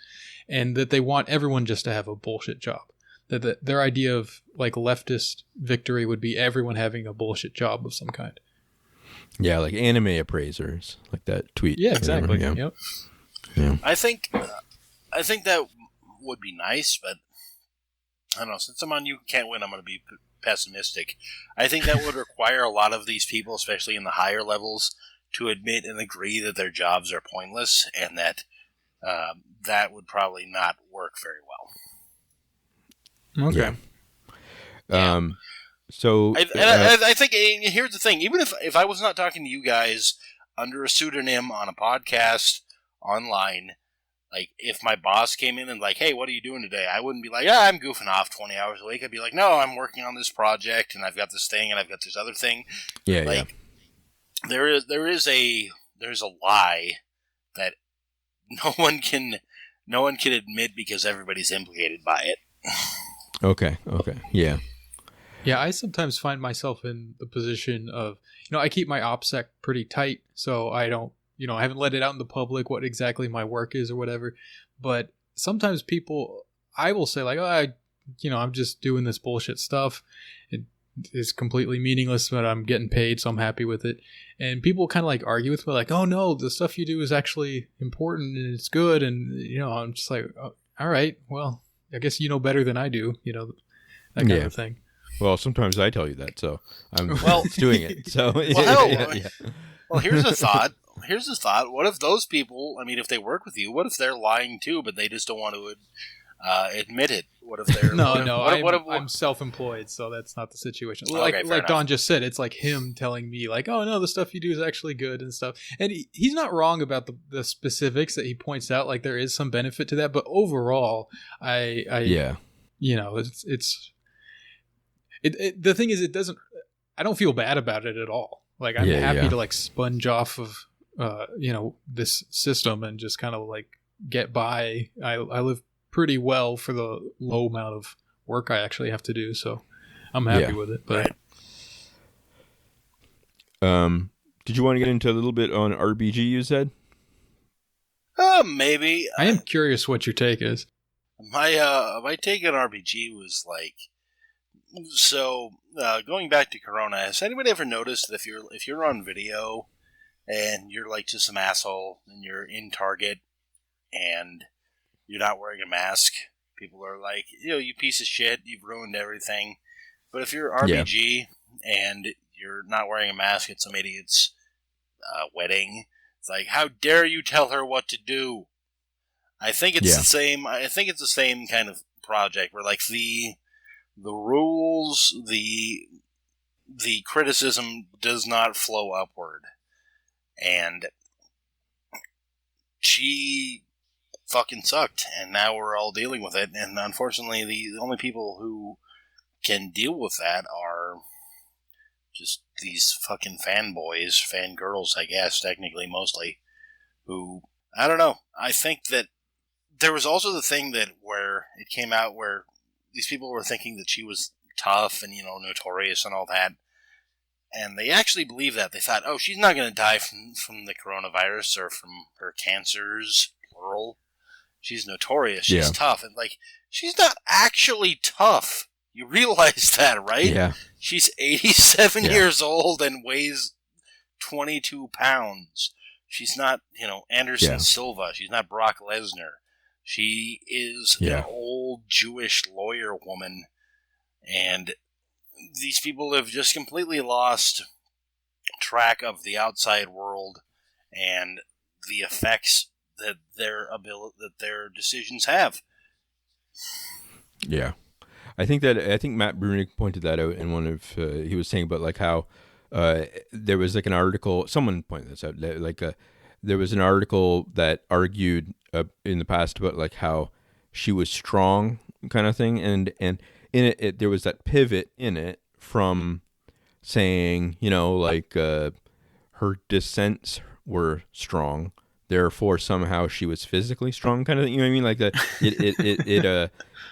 and that they want everyone just to have a bullshit job? That their idea of like leftist victory would be everyone having a bullshit job of some kind. Yeah, like anime appraisers, like that tweet. Yeah, exactly. Yeah. Yep. Yeah. I think that would be nice, but I don't know. Since I'm on You Can't Win, I'm going to be pessimistic. I think that would require a lot of these people, especially in the higher levels, to admit and agree that their jobs are pointless, and that that would probably not work very well. Okay. Yeah. So I think here's the thing. Even if I was not talking to you guys under a pseudonym on a podcast online, like, if my boss came in and like, hey, what are you doing today? I wouldn't be like, I'm goofing off 20 hours a week. I'd be like, no, I'm working on this project and I've got this thing and I've got this other thing. Yeah, like, there's a lie that no one can admit because everybody's implicated by it. Okay. Yeah. Yeah, I sometimes find myself in the position of, I keep my OPSEC pretty tight, so I don't, I haven't let it out in the public what exactly my work is or whatever. But sometimes I will say like, I'm just doing this bullshit stuff. It is completely meaningless, but I'm getting paid, so I'm happy with it. And people kind of like argue with me like, oh no, the stuff you do is actually important and it's good. And, I'm just like, oh, all right, well, I guess you know better than I do, that kind of thing. Well, sometimes I tell you that, so I'm doing it. So, Well, here's a thought. What if those people, I mean, if they work with you, what if they're lying too, but they just don't want to admit it? What if they're... I'm self-employed, so that's not the situation. Like Don just said, it's like him telling me like, oh no, the stuff you do is actually good and stuff. And he's not wrong about the specifics that he points out. Like, there is some benefit to that, but overall, the thing is, I don't feel bad about it at all. Like, I'm happy to like sponge off of, this system and just kind of like get by. I live pretty well for the low amount of work I actually have to do. So I'm happy with it. But did you want to get into a little bit on RBG, you said? Maybe. I am curious what your take is. My take on RPG was like, so going back to Corona. Has anybody ever noticed that if you're on video and you're like just some asshole and you're in Target and you're not wearing a mask, people are like, you piece of shit, you've ruined everything. But if you're RPG and you're not wearing a mask at some idiot's wedding, it's like, how dare you tell her what to do? I think it's the same. I think it's the same kind of project where like the rules, the criticism does not flow upward, and she fucking sucked, and now we're all dealing with it. And unfortunately, the only people who can deal with that are just these fucking fanboys, fangirls, I guess, technically, mostly, who, I don't know. I think that there was also the thing that where it came out where these people were thinking that she was tough and, notorious and all that. And they actually believed that. They thought, oh, she's not going to die from the coronavirus or from her cancers, plural. She's notorious. She's tough. And, like, she's not actually tough. You realize that, right? Yeah. She's 87 years old and weighs 22 pounds. She's not, Anderson Silva. She's not Brock Lesnar. She is an old Jewish lawyer woman. And these people have just completely lost track of the outside world and the effects that their decisions have. Yeah. I think Matt Brunig pointed that out in one of he was saying about like how there was like an article, someone pointed this out, like there was an article that argued in the past about like how she was strong kind of thing, and in it there was that pivot in it from saying, like her dissents were strong, therefore somehow she was physically strong kind of thing, you know what I mean, like that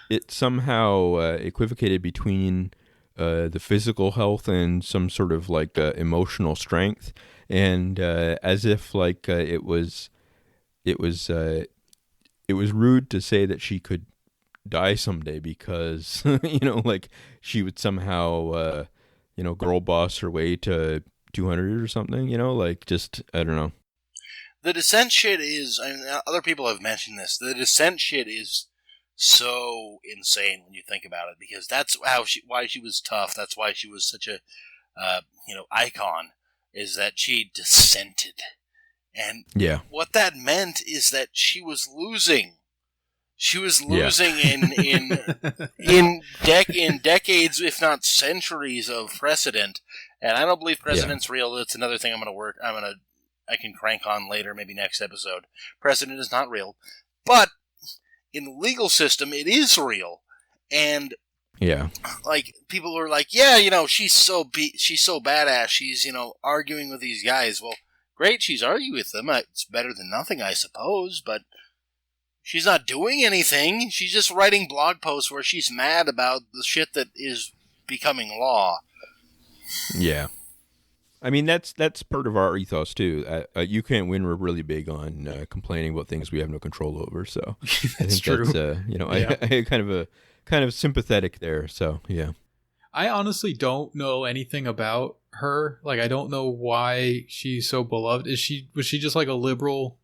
it somehow equivocated between the physical health and some sort of like emotional strength, and as if like it was rude to say that she could die someday because like she would somehow girl boss her way to 200 or something, like just I don't know. The dissent shit is, other people have mentioned this, the dissent shit is so insane when you think about it, because that's why she was tough. That's why she was such a icon, is that she dissented. And what that meant is that she was losing. She was losing in decades, if not centuries, of precedent. And I don't believe precedent's real. That's another thing I can crank on later, maybe next episode. Precedent is not real, but in the legal system, it is real. And like people are like, she's so badass. She's arguing with these guys. Well, great, she's arguing with them. It's better than nothing, I suppose. But she's not doing anything. She's just writing blog posts where she's mad about the shit that is becoming law. Yeah. I mean, that's part of our ethos too. You can't win. We're really big on complaining about things we have no control over. So that's true. That's, I kind of sympathetic there. So yeah. I honestly don't know anything about her. Like, I don't know why she's so beloved. Was she just like a liberal?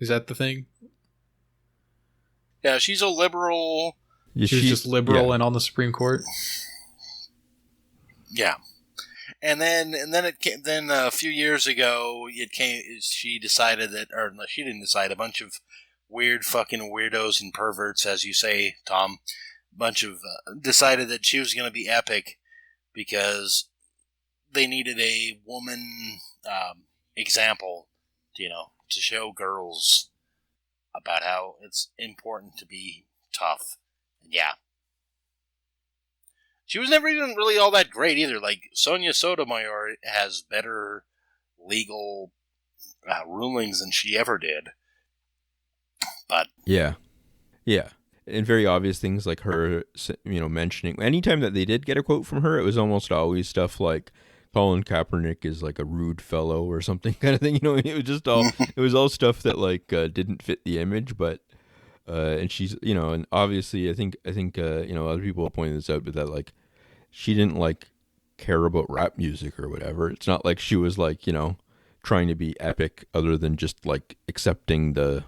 Is that the thing? Yeah, she's a liberal. She's just liberal and on the Supreme Court. Yeah. And then a few years ago, she decided that, or she didn't decide, a bunch of weird fucking weirdos and perverts, as you say, Tom, decided that she was going to be epic because they needed a woman example, to show girls about how it's important to be tough. And yeah. She was never even really all that great either. Like, Sonia Sotomayor has better legal rulings than she ever did. But yeah, and very obvious things like her, mentioning. Anytime that they did get a quote from her, it was almost always stuff like Colin Kaepernick is like a rude fellow or something kind of thing. It was just all it was all stuff that like didn't fit the image, but. and she's, and obviously, I think, other people have pointed this out, but that like she didn't like care about rap music or whatever. It's not like she was like, trying to be epic other than just like accepting the,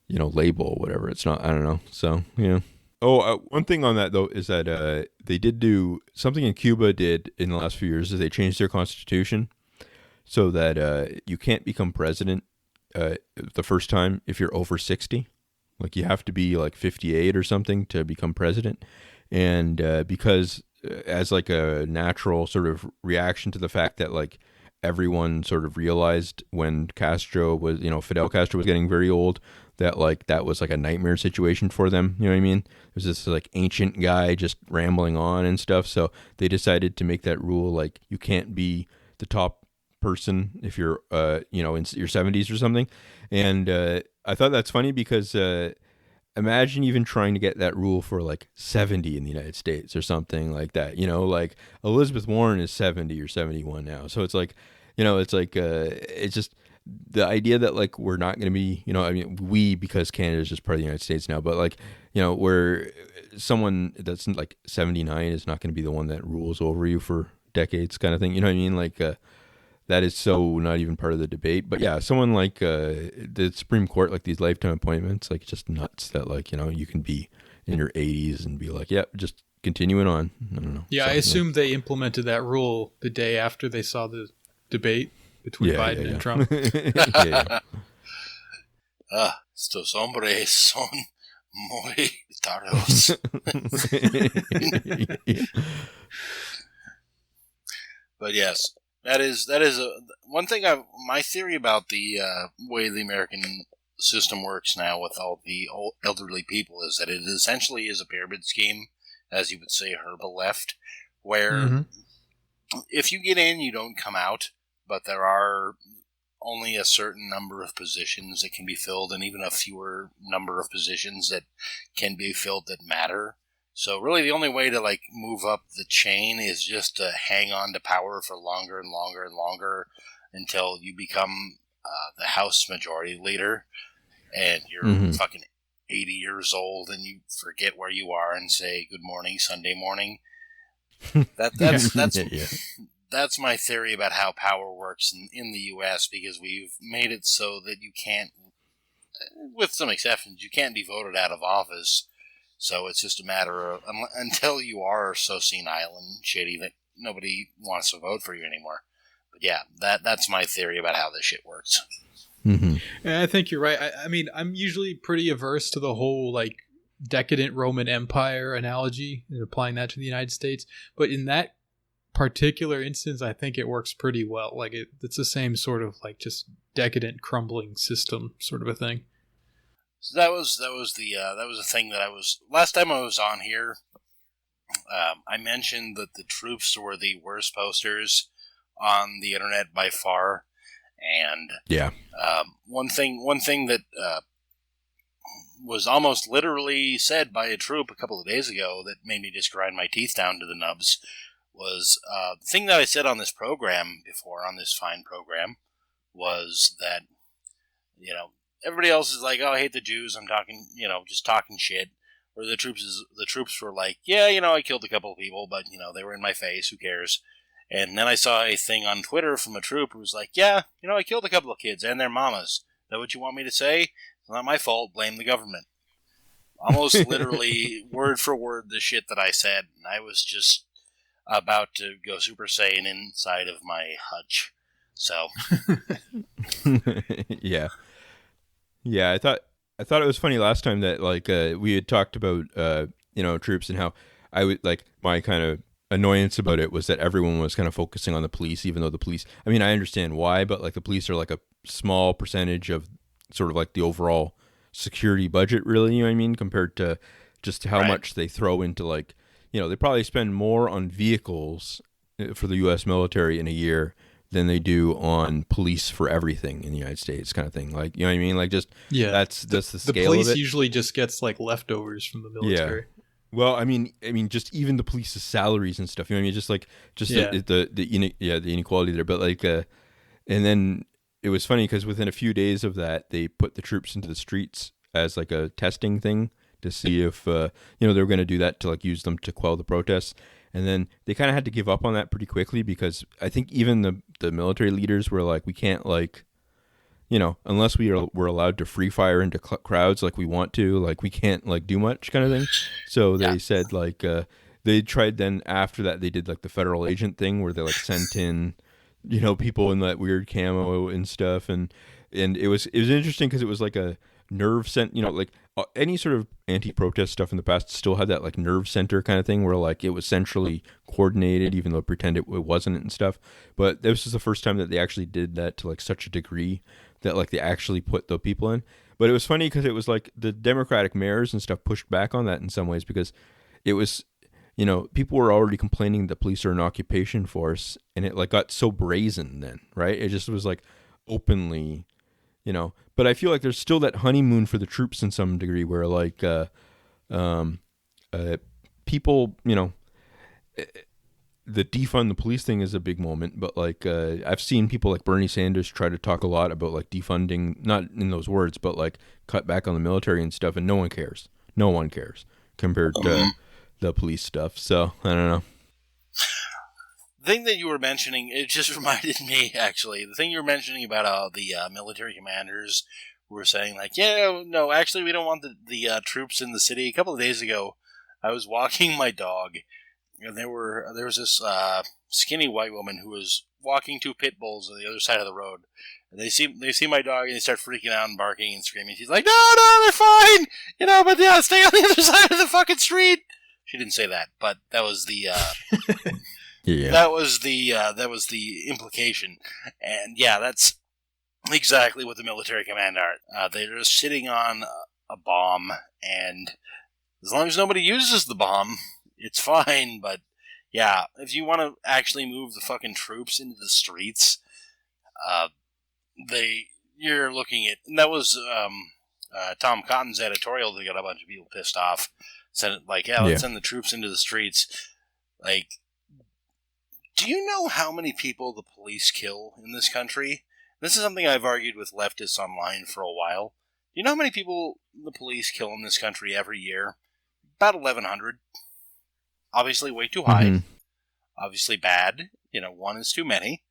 label or whatever. It's not, I don't know. So, yeah. Oh, one thing on that though is that they did do something in Cuba did in the last few years is they changed their constitution so that you can't become president the first time if you're over 60. Like you have to be like 58 or something to become president. And because as like a natural sort of reaction to the fact that like everyone sort of realized when Castro was, Fidel Castro was getting very old, that like that was like a nightmare situation for them. You know what I mean? There's this like ancient guy just rambling on and stuff. So they decided to make that rule like you can't be the top person if you're in your 70s or something. And I thought that's funny because imagine even trying to get that rule for like 70 in the United States or something like that. Like Elizabeth Warren is 70 or 71 now. So it's like, it's just the idea that like we're not going to be, we, because Canada is just part of the United States now, but like, where someone that's like 79 is not going to be the one that rules over you for decades kind of thing. You know what I mean? Like, that is so not even part of the debate. But yeah, someone like the Supreme Court, like these lifetime appointments, like just nuts that like, you can be in your 80s and be like, yeah, just continuing on. I don't know. Yeah, I assume they implemented that rule the day after they saw the debate between Biden and Trump. Estos hombres son muy tardos. But yes. That is one thing. My theory about the way the American system works now with all the elderly people is that it essentially is a pyramid scheme, as you would say, Herbalife, where if you get in, you don't come out, but there are only a certain number of positions that can be filled, and even a fewer number of positions that can be filled that matter. So really the only way to like move up the chain is just to hang on to power for longer and longer and longer until you become the House Majority Leader and you're fucking 80 years old and you forget where you are and say good morning Sunday morning. That's my theory about how power works in the U.S. because we've made it so that you can't, with some exceptions, you can't be voted out of office. So it's just a matter of, until you are so senile and shitty that nobody wants to vote for you anymore. But yeah, that's my theory about how this shit works. And I think you're right. I mean, I'm usually pretty averse to the whole, like, decadent Roman Empire analogy and applying that to the United States. But in that particular instance, I think it works pretty well. Like, it's the same sort of, like, just decadent, crumbling system sort of a thing. So that was the thing that last time I was on here. I mentioned that the troops were the worst posters on the internet by far, and one thing that was almost literally said by a troop a couple of days ago that made me just grind my teeth down to the nubs was the thing that I said on this program before, on this fine program, was that everybody else is like, oh, I hate the Jews. I'm talking, just talking shit. Or the troops were like, yeah, I killed a couple of people, but they were in my face. Who cares? And then I saw a thing on Twitter from a troop who was like, yeah, I killed a couple of kids and their mamas. Is that what you want me to say? It's not my fault. Blame the government. Almost literally word for word the shit that I said. I was just about to go Super Saiyan inside of my hutch. So. Yeah. Yeah, I thought it was funny last time that like we had talked about troops and how I would like my kind of annoyance about it was that everyone was kind of focusing on the police, even though the police, I mean, I understand why, but like the police are like a small percentage of sort of like the overall security budget, really, you know what I mean, compared to just how much they throw into like, they probably spend more on vehicles for the U.S. military in a year than they do on police for everything in the United States, kind of thing. Like, you know what I mean? Like, just that's the scale of it. The police usually just gets like leftovers from the military. Yeah. Well, I mean, just even the police's salaries and stuff. You know what I mean? The inequality there. But like, and then it was funny because within a few days of that, they put the troops into the streets as like a testing thing to see if they were going to do that to like use them to quell the protests. And then they kind of had to give up on that pretty quickly because I think even the military leaders were like, we can't like, unless we're allowed to free fire into crowds like we want to, like we can't like do much kind of thing. So they said like they tried then after that they did like the federal agent thing where they like sent in people in that weird camo and stuff, and it was interesting because it was like a nerve like any sort of anti-protest stuff in the past still had that like nerve center kind of thing where like it was centrally coordinated even though pretend it wasn't and stuff. But this was the first time that they actually did that to like such a degree that like they actually put the people in. But it was funny because it was like the Democratic mayors and stuff pushed back on that in some ways because it was people were already complaining that police are an occupation force, and it like got so brazen then, right? It just was like openly, But I feel like there's still that honeymoon for the troops in some degree, where like people, the defund the police thing is a big moment. But like I've seen people like Bernie Sanders try to talk a lot about like defunding, not in those words, but like cut back on the military and stuff, and no one cares. No one cares compared to the police stuff. So I don't know. The thing that you were mentioning, it just reminded me, actually. The thing you were mentioning about the military commanders who were saying, like, no, actually, we don't want the troops in the city. A couple of days ago, I was walking my dog, and there was this skinny white woman who was walking two pit bulls on the other side of the road. And they see my dog, and they start freaking out and barking and screaming. She's like, no, they're fine! But yeah, stay on the other side of the fucking street! She didn't say that, but that was the... Yeah. That was the implication, and yeah, that's exactly what the military command are. They're just sitting on a bomb, and as long as nobody uses the bomb, it's fine. But yeah, if you want to actually move the fucking troops into the streets, you're looking at, and that was Tom Cotton's editorial that got a bunch of people pissed off. Said like, let's send the troops into the streets, like. Do you know how many people the police kill in this country? This is something I've argued with leftists online for a while. Do you know how many people the police kill in this country every year? About 1,100. Obviously way too high. Mm-hmm. Obviously bad. One is too many.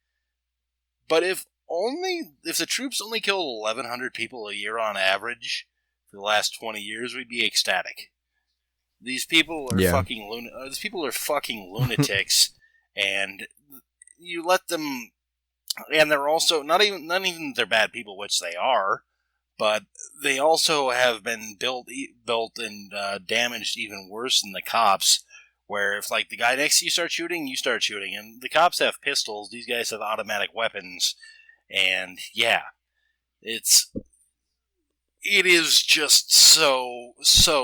But if the troops only killed 1,100 people a year on average for the last 20 years, we'd be ecstatic. These people are fucking lunatics. And you let them, and they're also not even they're bad people, which they are, but they also have been built and damaged even worse than the cops. Where if like the guy next to you starts shooting, you start shooting, and the cops have pistols. These guys have automatic weapons, and yeah, it is just so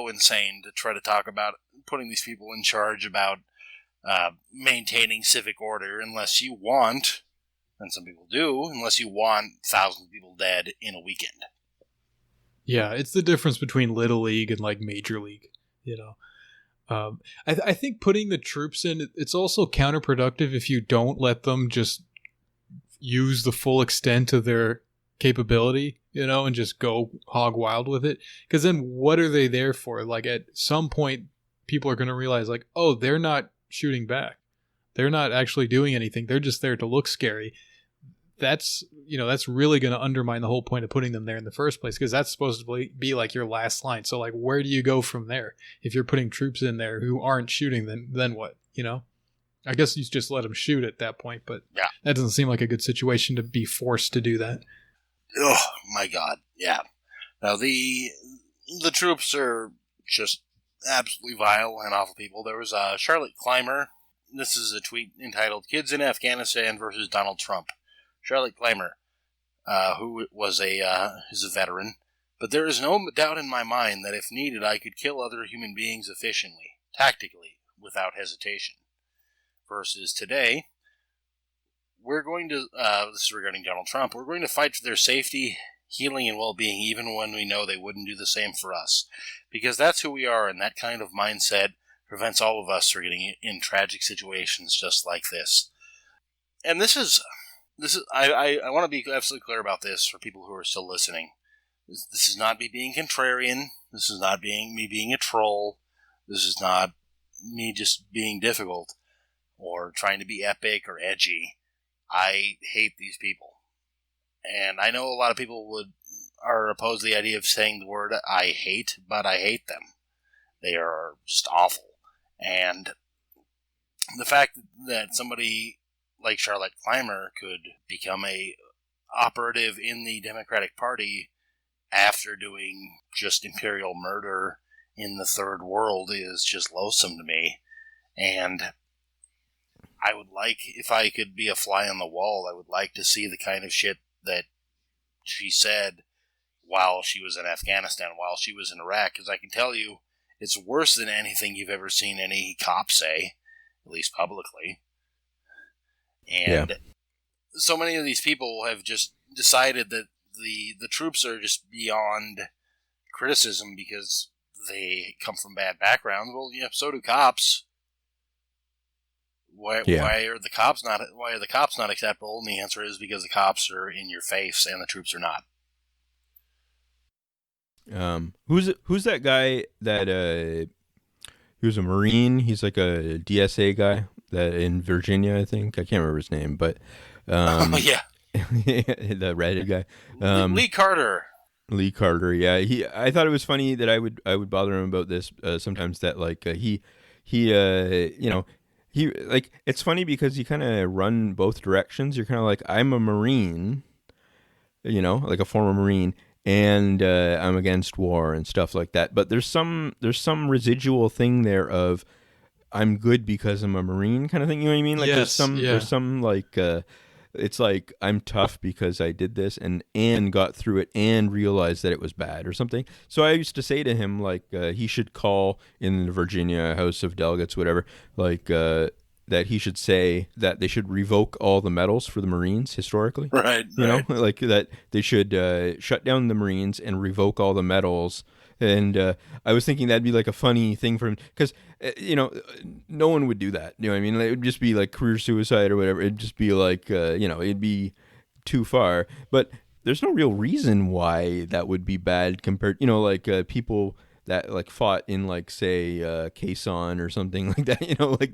insane to try to talk about putting these people in charge about. Maintaining civic order unless you want, and some people do, unless you want thousands of people dead in a weekend. Yeah, it's the difference between Little League and like Major League, I think putting the troops in, it's also counterproductive if you don't let them just use the full extent of their capability, and just go hog wild with it. Because then what are they there for? Like at some point, people are going to realize like, oh, they're not shooting back. They're not actually doing anything. They're just there to look scary. That's really going to undermine the whole point of putting them there in the first place, because that's supposed to be like your last line. So like, where do you go from there? If you're putting troops in there who aren't shooting, then what? I guess you just let them shoot at that point, but that doesn't seem like a good situation to be forced to do that. Oh my God. Yeah. Now the troops are just absolutely vile and awful people. There was Charlotte Clymer. This is a tweet entitled "Kids in Afghanistan versus Donald Trump." Charlotte Clymer, who was is a veteran, but there is no doubt in my mind that if needed, I could kill other human beings efficiently, tactically, without hesitation. Versus today, we're going to, this is regarding Donald Trump, we're going to fight for their safety, healing, and well-being, even when we know they wouldn't do the same for us. Because that's who we are, and that kind of mindset prevents all of us from getting in tragic situations just like this. And this is I want to be absolutely clear about this for people who are still listening. This is not me being contrarian. This is not me being a troll. This is not me just being difficult or trying to be epic or edgy. I hate these people. And I know a lot of people are opposed to the idea of saying the word I hate, but I hate them. They are just awful. And the fact that somebody like Charlotte Clymer could become a operative in the Democratic Party after doing just imperial murder in the third world is just loathsome to me. And I would like, if I could be a fly on the wall, I would like to see the kind of shit that she said while she was in Afghanistan, while she was in Iraq, because I can tell you it's worse than anything you've ever seen any cop say, at least publicly. And so many of these people have just decided that the troops are just beyond criticism because they come from bad backgrounds. Well, yeah, so do cops. Why are the cops not acceptable? And the answer is because the cops are in your face and the troops are not. Who's that guy that he was a Marine? He's like a DSA guy that in Virginia, I think. I can't remember his name, but yeah. The redhead guy. Lee Carter. Lee Carter, yeah. I thought it was funny that I would bother him about this sometimes, that like he like, it's funny because you kind of run both directions. You're kind of like, I'm a Marine, like a former Marine, and I'm against war and stuff like that. But there's some residual thing there of I'm good because I'm a Marine kind of thing. You know what I mean? Like there's some like it's like I'm tough because I did this and got through it and realized that it was bad or something. So I used to say to him like he should call in the Virginia House of Delegates, whatever, like that he should say that they should revoke all the medals for the Marines historically. Right. You know, like that they should shut down the Marines and revoke all the medals. And I was thinking that'd be like a funny thing for him because, no one would do that. You know what I mean? It would just be like career suicide or whatever. It'd just be like, it'd be too far. But there's no real reason why that would be bad compared, people that like fought in like, say, Quezon or something like that, like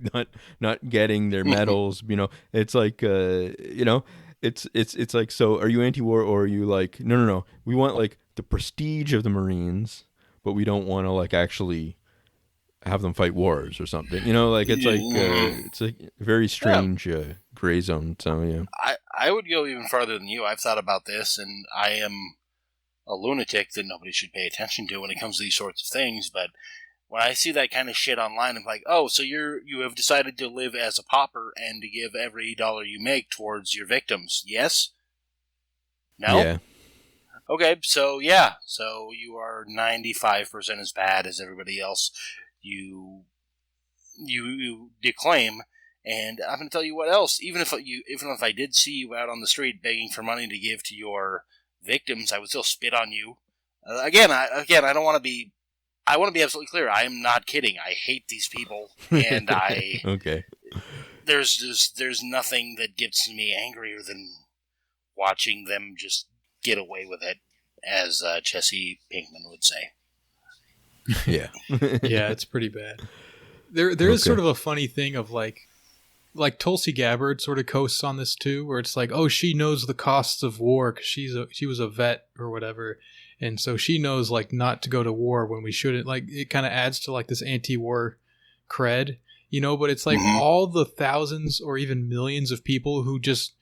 not getting their medals, it's like, it's like, so are you anti-war or are you like, no, we want like the prestige of the Marines, but we don't want to like actually have them fight wars or something, like it's like it's a very strange gray zone. So yeah, I would go even farther than you. I've thought about this, and I am a lunatic that nobody should pay attention to when it comes to these sorts of things. But when I see that kind of shit online, I'm like, oh, so you have decided to live as a pauper and to give every dollar you make towards your victims? Yes? No? Yeah. Okay, so yeah, so you are 95% as bad as everybody else you declaim, and I'm going to tell you what else. Even if I did see you out on the street begging for money to give to your victims, I would still spit on you. Again, I don't want to be. I want to be absolutely clear. I am not kidding. I hate these people, and I. Okay. There's nothing that gets me angrier than watching them just get away with it, as Jesse Pinkman would say. Yeah. Yeah, it's pretty bad. There is sort of a funny thing of like Tulsi Gabbard sort of coasts on this too, where it's like, oh, she knows the costs of war because she was a vet or whatever, and so she knows like not to go to war when we shouldn't. Like it kind of adds to like this anti-war cred, but it's like all the thousands or even millions of people who just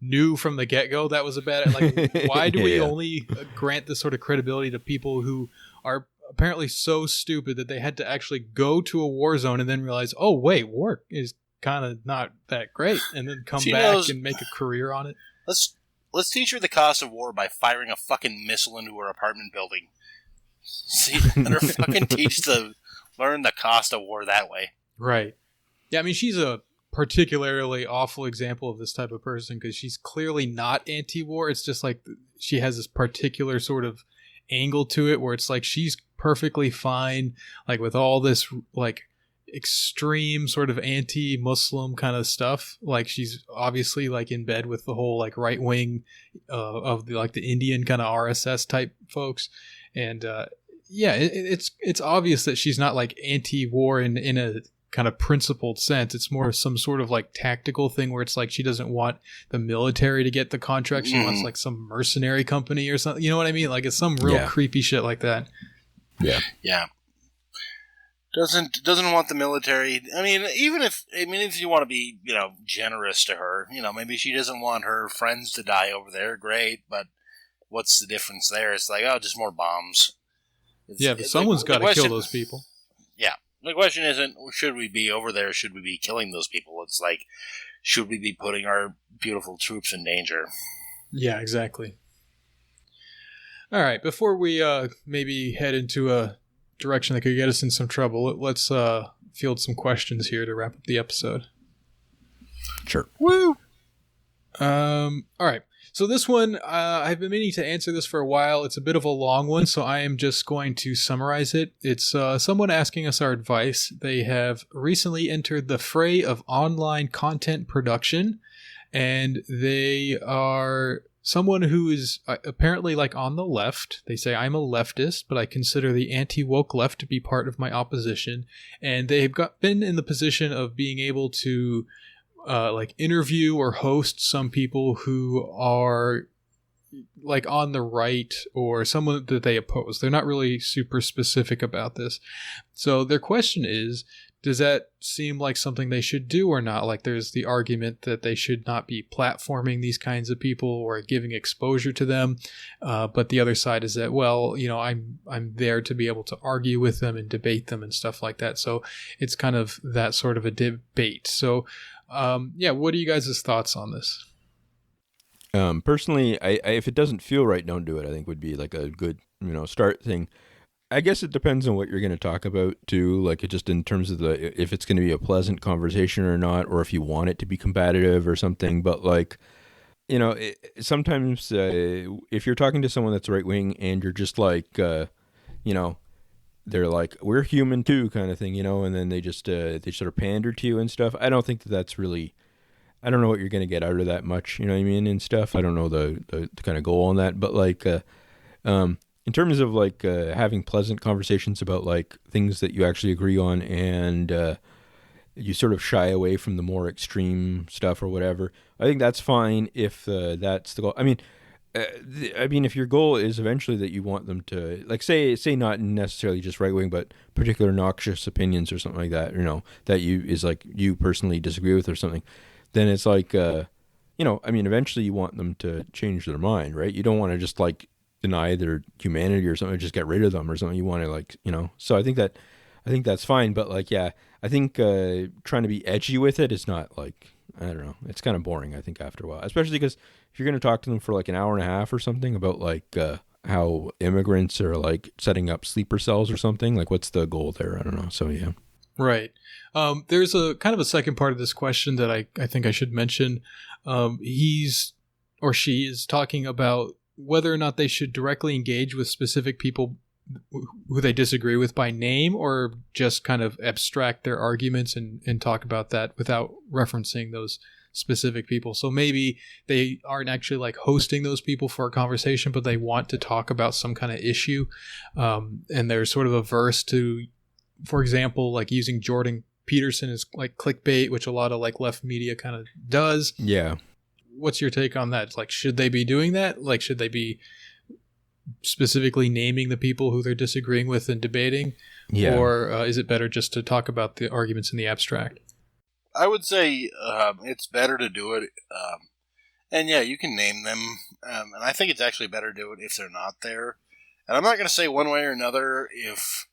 knew from the get-go that was a bad. Like, why do we only grant this sort of credibility to people who are apparently so stupid that they had to actually go to a war zone and then realize, oh wait, war is kind of not that great, and then come back and make a career on it. Let's teach her the cost of war by firing a fucking missile into her apartment building. See, let her fucking learn the cost of war that way. Right. Yeah, I mean, she's a particularly awful example of this type of person because she's clearly not anti-war. It's just like she has this particular sort of angle to it where it's like she's perfectly fine, like with all this like extreme sort of anti-Muslim kind of stuff. Like she's obviously like in bed with the whole like right wing of the like the Indian kind of RSS type folks, and it's obvious that she's not like anti-war in a kind of principled sense. It's more some sort of like tactical thing where it's like she doesn't want the military to get the contract. She wants like some mercenary company or something. You know what I mean? Like it's some real creepy shit like that. Yeah. Yeah. Doesn't want the military. I mean, if you want to be, generous to her, maybe she doesn't want her friends to die over there. Great, but what's the difference there? It's like, oh, just more bombs. But someone's got to kill those people. Yeah. The question isn't, should we be over there, should we be killing those people? It's like, should we be putting our beautiful troops in danger? Yeah, exactly. All right, before we maybe head into a direction that could get us in some trouble, let's field some questions here to wrap up the episode. Sure. Woo! All right. So this one, I've been meaning to answer this for a while. It's a bit of a long one, so I am just going to summarize it. It's someone asking us our advice. They have recently entered the fray of online content production, and they are someone who is apparently like on the left. They say, I'm a leftist, but I consider the anti-woke left to be part of my opposition. And they've been in the position of being able to like interview or host some people who are like on the right or someone that they oppose. They're not really super specific about this. So their question is, does that seem like something they should do or not? Like there's the argument that they should not be platforming these kinds of people or giving exposure to them. But the other side is that, well, I'm there to be able to argue with them and debate them and stuff like that. So it's kind of that sort of a debate. So what are you guys' thoughts on this? Personally, I if it doesn't feel right, don't do it. I think would be like a good, start thing. I guess it depends on what you're going to talk about too. Like it just in terms of if it's going to be a pleasant conversation or not, or if you want it to be combative or something. But like, sometimes if you're talking to someone that's right wing and you're just like, they're like, we're human too kind of thing, and then they just, they sort of pander to you and stuff. I don't think that's really, I don't know what you're going to get out of that much, you know what I mean, and stuff. I don't know the kind of goal on that, but like, in terms of like having pleasant conversations about like things that you actually agree on and you sort of shy away from the more extreme stuff or whatever, I think that's fine if that's the goal. I mean, if your goal is eventually that you want them to, like, say not necessarily just right wing, but particular noxious opinions or something like that, that you personally disagree with or something, then it's like, eventually you want them to change their mind, right? You don't want to just like deny their humanity or something, just get rid of them or something. You want to like, so I think that's fine. But like, yeah, I think trying to be edgy with it is not like, I don't know. It's kind of boring, I think, after a while, especially because if you're going to talk to them for like an hour and a half or something about like how immigrants are like setting up sleeper cells or something, like what's the goal there? I don't know. So, yeah. Right. There's a kind of a second part of this question that I think I should mention. He's or she is talking about whether or not they should directly engage with specific people who they disagree with by name or just kind of abstract their arguments and talk about that without referencing those specific people. So maybe they aren't actually like hosting those people for a conversation, but they want to talk about some kind of issue. And they're sort of averse to, for example, like using Jordan Peterson as like clickbait, which a lot of like left media kind of does. Yeah. What's your take on that? Like, should they be doing that? Like, should they be specifically naming the people who they're disagreeing with and debating? Yeah. Or is it better just to talk about the arguments in the abstract? I would say it's better to do it. And yeah, you can name them. And I think it's actually better to do it if they're not there. And I'm not going to say one way or another if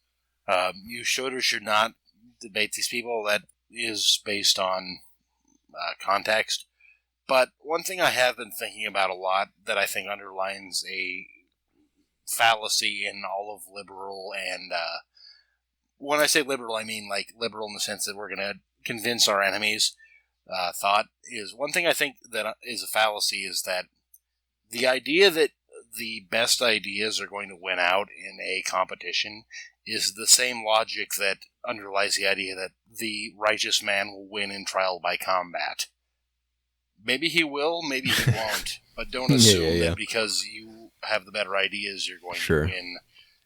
you should or should not debate these people. That is based on context. But one thing I have been thinking about a lot that I think underlines a fallacy in all of liberal and when I say liberal, I mean like liberal in the sense that we're going to convince our enemies thought is one thing I think that is a fallacy is that the idea that the best ideas are going to win out in a competition is the same logic that underlies the idea that the righteous man will win in trial by combat. Maybe he will, maybe he won't, but don't assume that because you have the better ideas, you're going to win.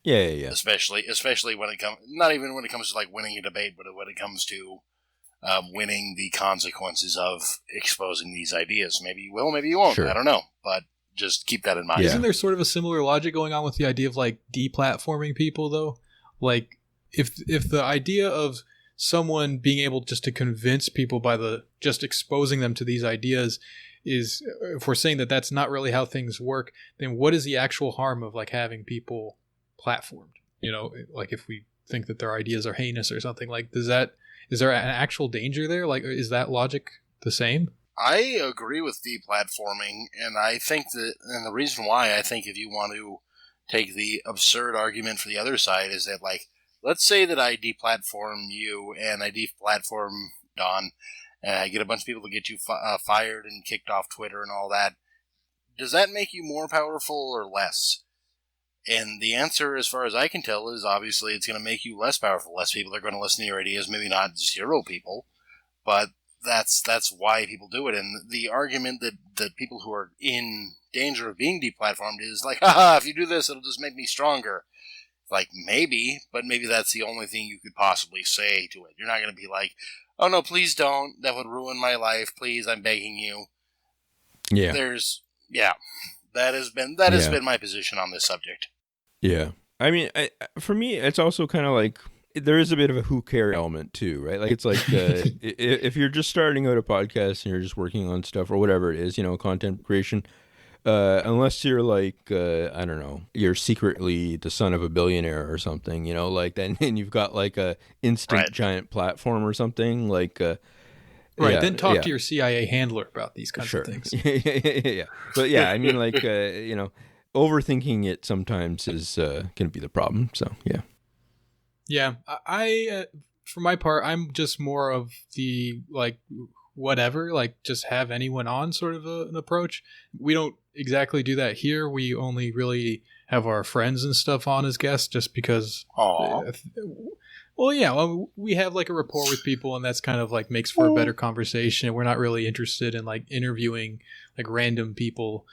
Yeah. Especially when it comes, not even when it comes to like winning a debate, but when it comes to winning the consequences of exposing these ideas. Maybe you will, maybe you won't. I don't know, but just keep that in mind. Isn't there sort of a similar logic going on with the idea of like deplatforming people though? Like if the idea of someone being able just to convince people by just exposing them to these ideas is, if we're saying that that's not really how things work, then what is the actual harm of like having people platformed? You know, like if we think that their ideas are heinous or something, like is there an actual danger there? Like, is that logic the same? I agree with deplatforming, and I think that, and the reason why I think if you want to take the absurd argument for the other side is that, like, let's say that I deplatform you and I deplatform Don, and I get a bunch of people to get you fired and kicked off Twitter and all that. Does that make you more powerful or less? And the answer, as far as I can tell, is obviously it's going to make you less powerful. Less people are going to listen to your ideas, maybe not zero people, but that's why people do it. And the argument that people who are in danger of being deplatformed is like, haha, if you do this, it'll just make me stronger. Like, maybe, but maybe that's the only thing you could possibly say to it. You're not going to be like, oh no, please don't. That would ruin my life. Please, I'm begging you. Yeah. That has been my position on this subject. Yeah. I mean, for me, it's also kind of like, there is a bit of a who cares element too, right? Like, it's like, if you're just starting out a podcast and you're just working on stuff or whatever it is, you know, content creation, unless you're like, I don't know, you're secretly the son of a billionaire or something, you know, like then and you've got like a instant giant platform or something like, then talk to your CIA handler about these kinds of things. Yeah. But yeah, I mean, like, you know, overthinking it sometimes is can be the problem. So yeah. Yeah, I for my part, I'm just more of the like whatever, like just have anyone on sort of an approach. We don't exactly do that here. We only really have our friends and stuff on as guests, just because. We have like a rapport with people, and that's kind of like makes for a better conversation. We're not really interested in like interviewing like random people,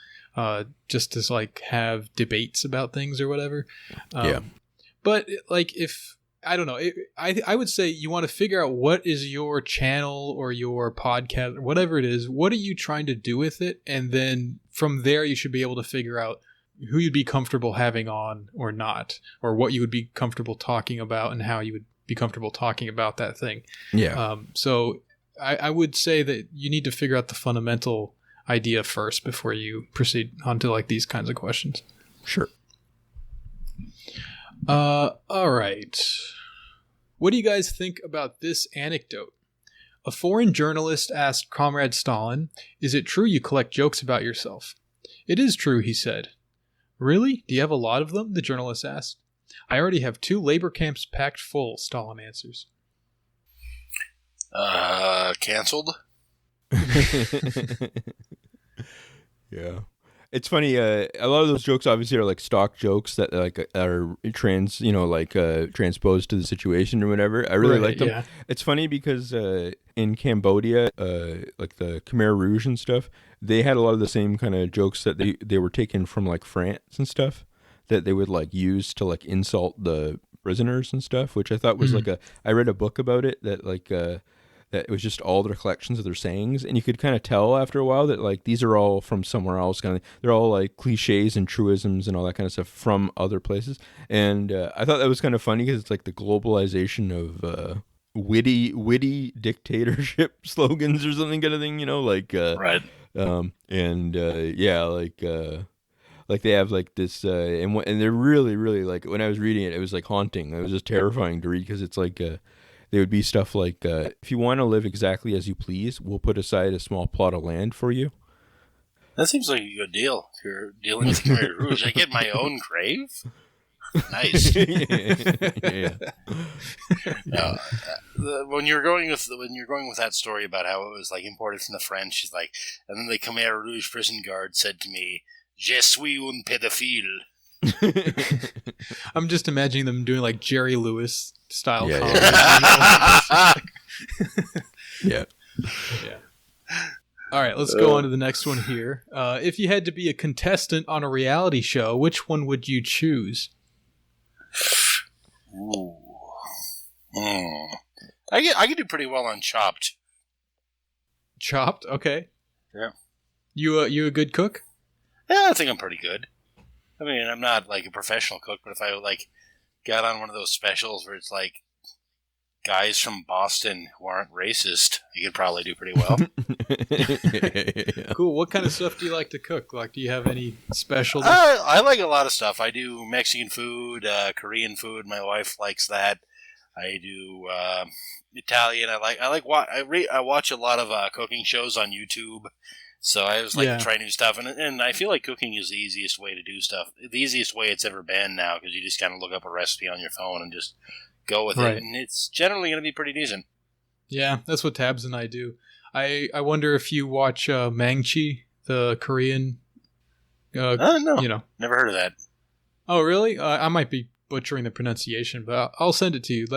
just to like have debates about things or whatever. But like if. I don't know. I would say you want to figure out what is your channel or your podcast or whatever it is. What are you trying to do with it? And then from there, you should be able to figure out who you'd be comfortable having on or not, or what you would be comfortable talking about and how you would be comfortable talking about that thing. Yeah. So I would say that you need to figure out the fundamental idea first before you proceed onto like these kinds of questions. Sure. All right. What do you guys think about this anecdote? A foreign journalist asked Comrade Stalin, "Is it true you collect jokes about yourself?" "It is true," he said. "Really? Do you have a lot of them?" the journalist asked. "I already have 2 labor camps packed full," Stalin answers. Canceled? Yeah. It's funny, a lot of those jokes obviously are like stock jokes that like are transposed to the situation or whatever. I really like them. Yeah. It's funny because in Cambodia, like the Khmer Rouge and stuff, they had a lot of the same kind of jokes that they were taken from like France and stuff that they would like use to like insult the prisoners and stuff, which I thought was like I read a book about it that like that it was just all their collections of their sayings, and you could kind of tell after a while that like these are all from somewhere else. Kind of, they're all like cliches and truisms and all that kind of stuff from other places. And I thought that was kind of funny because it's like the globalization of witty dictatorship slogans or something kind of thing, you know, like right. Like they have like this, and they're really like when I was reading it, it was like haunting. It was just terrifying to read because it's like. There would be stuff like, if you want to live exactly as you please, we'll put aside a small plot of land for you. That seems like a good deal. If you're dealing with Khmer Rouge, I get my own grave? Nice. Yeah. When you're going with that story about how it was like imported from the French, it's like, and then the Khmer Rouge prison guard said to me, "Je suis un pédophile." I'm just imagining them doing like Jerry Lewis style Yeah, comedy. Yeah. Yeah. All right, let's go on to the next one here. If you had to be a contestant on a reality show, which one would you choose? Ooh. I could do pretty well on Chopped. Chopped? Okay. Yeah. You a good cook? Yeah, I think I'm pretty good. I mean, I'm not like a professional cook, but if I like got on one of those specials where it's like guys from Boston who aren't racist, I could probably do pretty well. Yeah. Cool. What kind of stuff do you like to cook? Like, do you have any specialty? I like a lot of stuff. I do Mexican food, Korean food. My wife likes that. I do Italian. I watch a lot of cooking shows on YouTube. So I always like to try new stuff, and I feel like cooking is the easiest way to do stuff. The easiest way it's ever been now, because you just kind of look up a recipe on your phone and just go with it, and it's generally going to be pretty decent. Yeah, that's what Tabs and I do. I wonder if you watch Mangchi, the Korean. No, you know, never heard of that. Oh, really? I might be butchering the pronunciation, but I'll send it to you.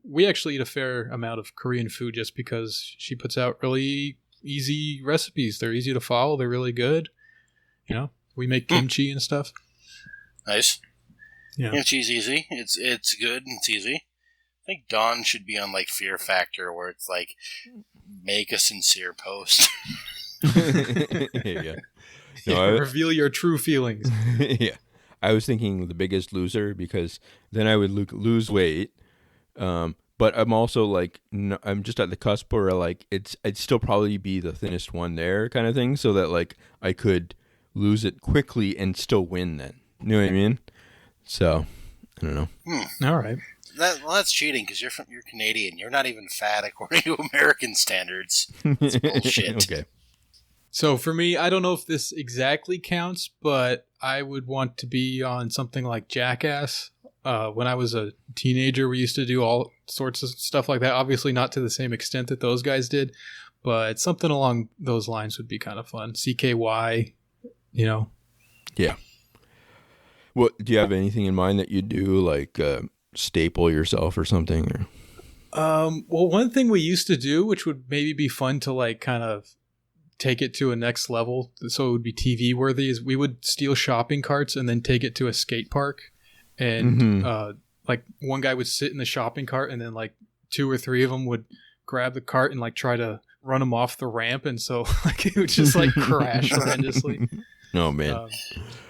We actually eat a fair amount of Korean food just because she puts out really easy recipes. They're easy to follow. They're really good. You know, we make kimchi and stuff. Nice. Yeah. Kimchi's easy. It's good and it's easy. I think Dawn should be on like Fear Factor, where it's like make a sincere post. Yeah. No, reveal your true feelings. Yeah. I was thinking The Biggest Loser, because then I would lose weight. But I'm also like, I'm just at the cusp where like I'd still probably be the thinnest one there kind of thing, so that like I could lose it quickly and still win then. You know what I mean? So, I don't know. All right. That's cheating, because you're Canadian. You're not even fat according to American standards. It's bullshit. Okay. So for me, I don't know if this exactly counts, but I would want to be on something like Jackass. When I was a teenager, we used to do all sorts of stuff like that. Obviously not to the same extent that those guys did, but something along those lines would be kind of fun. CKY, you know. Yeah. Well, do you have anything in mind that you do, like staple yourself or something? Or? Well, one thing we used to do, which would maybe be fun to like kind of take it to a next level, so it would be TV worthy, is we would steal shopping carts and then take it to a skate park. And like one guy would sit in the shopping cart, and then like two or three of them would grab the cart and like try to run him off the ramp, and so like it would just like crash horrendously. Oh man!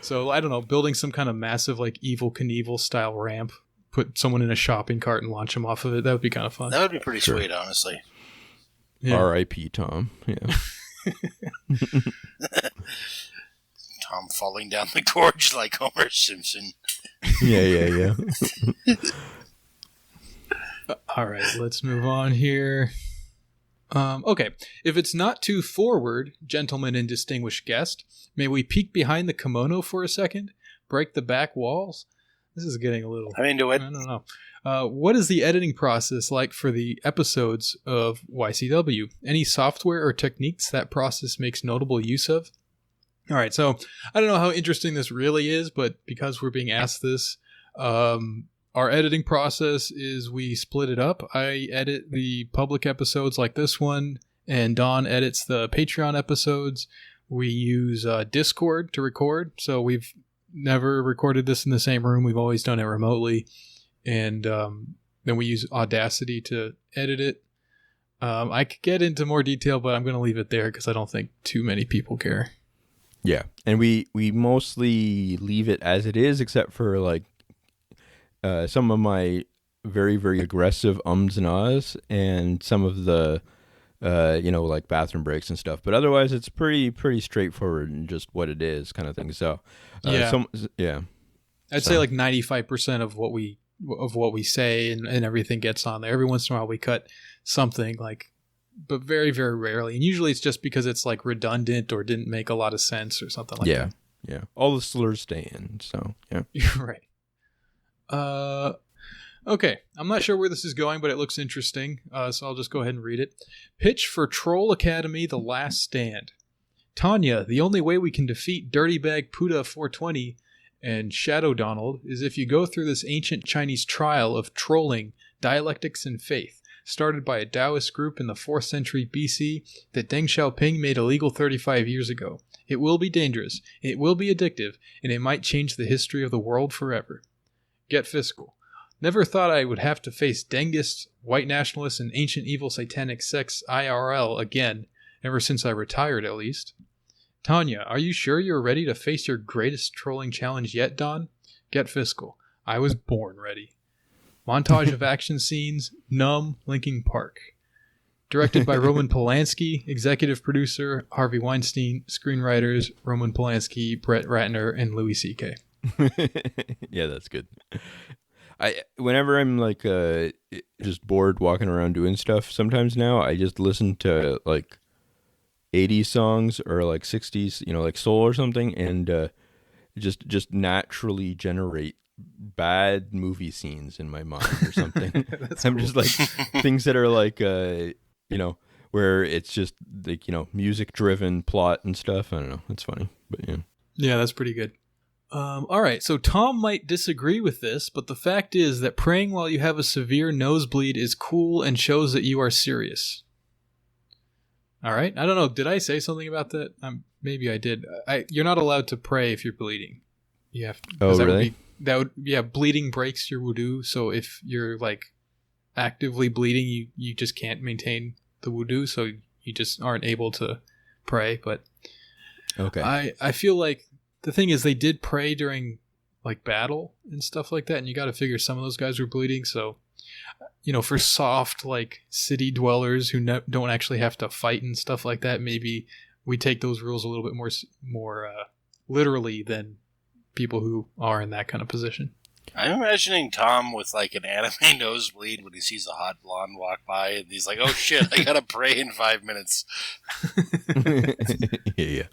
So I don't know, building some kind of massive like Evel Knievel style ramp, put someone in a shopping cart and launch them off of it. That would be kind of fun. That would be pretty sweet, honestly. Yeah. R.I.P. Tom. Yeah. Tom falling down the gorge like Homer Simpson. Yeah. All right, let's move on here. Okay, if it's not too forward, gentlemen and distinguished guest, may we peek behind the kimono for a second? Break the back walls? This is getting a little... I'm into it. I don't know. What is the editing process like for the episodes of YCW? Any software or techniques that process makes notable use of? All right, so I don't know how interesting this really is, but because we're being asked this, our editing process is we split it up. I edit the public episodes like this one, and Dawn edits the Patreon episodes. We use Discord to record, so we've never recorded this in the same room. We've always done it remotely, and then we use Audacity to edit it. I could get into more detail, but I'm going to leave it there because I don't think too many people care. Yeah, and we mostly leave it as it is, except for like some of my very, very aggressive ums and ahs, and some of the like bathroom breaks and stuff. But otherwise, it's pretty straightforward and just what it is, kind of thing. So I'd say like 95% of what we say and everything gets on there. Every once in a while, we cut something but very, very rarely. And usually it's just because it's like redundant or didn't make a lot of sense or something like that. Yeah. All the slurs stay in. So, yeah. You're right. Okay. I'm not sure where this is going, but it looks interesting. So I'll just go ahead and read it. Pitch for Troll Academy: The Last Stand. Tanya, the only way we can defeat Dirtybag Puda 420 And Shadow Donald is if you go through this ancient Chinese trial of trolling, dialectics, and faith, started by a Taoist group in the 4th century BC that Deng Xiaoping made illegal 35 years ago. It will be dangerous, it will be addictive, and it might change the history of the world forever. Get fiscal. Never thought I would have to face Dengists, white nationalists, and ancient evil satanic sects IRL again, ever since I retired at least. Tanya, are you sure you're ready to face your greatest trolling challenge yet, Don? Get fiscal. I was born ready. Montage of action scenes, Numb, Linkin Park. Directed by Roman Polanski, executive producer Harvey Weinstein, screenwriters Roman Polanski, Brett Ratner, and Louis C.K. Yeah, that's good. Whenever I'm like just bored walking around doing stuff, sometimes now I just listen to like 80s songs or like 60s, like soul or something, and just naturally generate bad movie scenes in my mind or something. I'm just like things that are like where it's just like music driven plot and stuff. I don't know, it's funny, but yeah, that's pretty good. All right, so Tom might disagree with this, but the fact is that praying while you have a severe nosebleed is cool and shows that you are serious. All right, I don't know, did I say something about that? Maybe I did. You're not allowed to pray if you're bleeding. You have. Oh, really? Bleeding breaks your wudu, so if you're like actively bleeding, you just can't maintain the wudu, so you just aren't able to pray. But okay, I feel like the thing is they did pray during like battle and stuff like that, and you got to figure some of those guys were bleeding. So for soft like city dwellers who don't actually have to fight and stuff like that, maybe we take those rules a little bit more literally than people who are in that kind of position. I'm imagining Tom with like an anime nosebleed when he sees a hot blonde walk by, and he's like, "Oh shit, I gotta pray in 5 minutes." Yeah.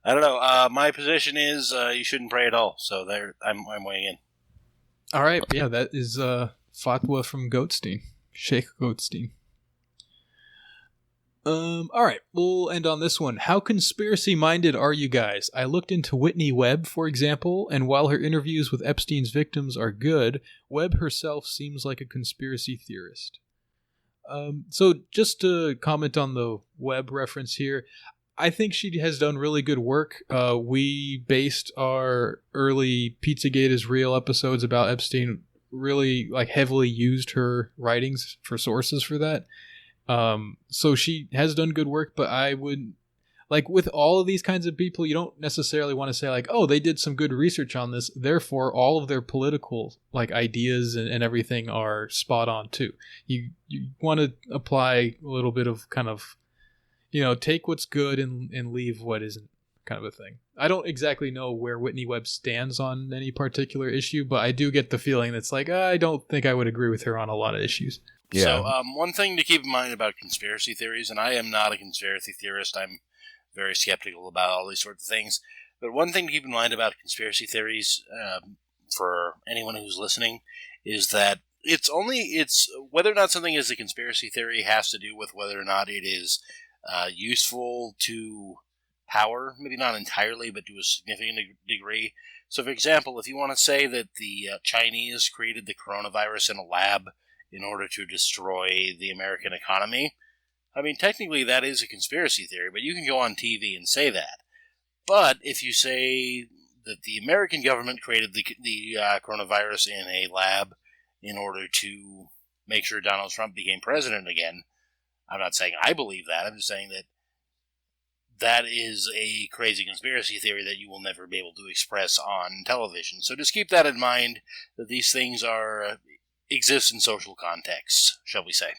I don't know. My position is you shouldn't pray at all. So there, I'm weighing in. All right, yeah, that is fatwa from Goatstein, Sheikh Goatstein. All right, we'll end on this one. How conspiracy-minded are you guys? I looked into Whitney Webb, for example, and while her interviews with Epstein's victims are good, Webb herself seems like a conspiracy theorist. So just to comment on the Webb reference here, I think she has done really good work. We based our early Pizzagate is Real episodes about Epstein, really like heavily used her writings for sources for that. So she has done good work, but I would, like with all of these kinds of people, you don't necessarily want to say like, oh, they did some good research on this, therefore all of their political like ideas and everything are spot on too. You want to apply a little bit of kind of, take what's good and leave what isn't, kind of a thing. I don't exactly know where Whitney Webb stands on any particular issue, but I do get the feeling that's like, I don't think I would agree with her on a lot of issues. Yeah. So one thing to keep in mind about conspiracy theories, and I am not a conspiracy theorist, I'm very skeptical about all these sorts of things, but one thing to keep in mind about conspiracy theories for anyone who's listening is that it's whether or not something is a conspiracy theory has to do with whether or not it is useful to power, maybe not entirely, but to a significant degree. So, for example, if you want to say that the Chinese created the coronavirus in a lab in order to destroy the American economy, I mean, technically that is a conspiracy theory, but you can go on TV and say that. But if you say that the American government created the coronavirus in a lab in order to make sure Donald Trump became president again, I'm not saying I believe that, I'm just saying that that is a crazy conspiracy theory that you will never be able to express on television. So just keep that in mind, that these things exist in social contexts, shall we say.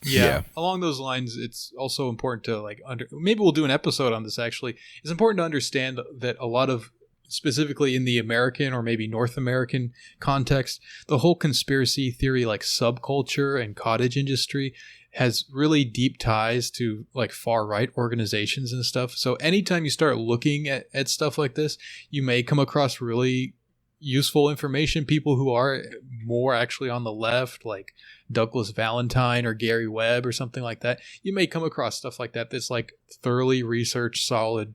Yeah. Along those lines, it's also important to maybe we'll do an episode on this actually. It's important to understand that a lot of, specifically in the American or maybe North American context, the whole conspiracy theory like subculture and cottage industry has really deep ties to like far right organizations and stuff. So anytime you start looking at stuff like this, you may come across really useful information. People who are more actually on the left, like Douglas Valentine or Gary Webb or something like that, you may come across stuff like that that's like thoroughly researched, solid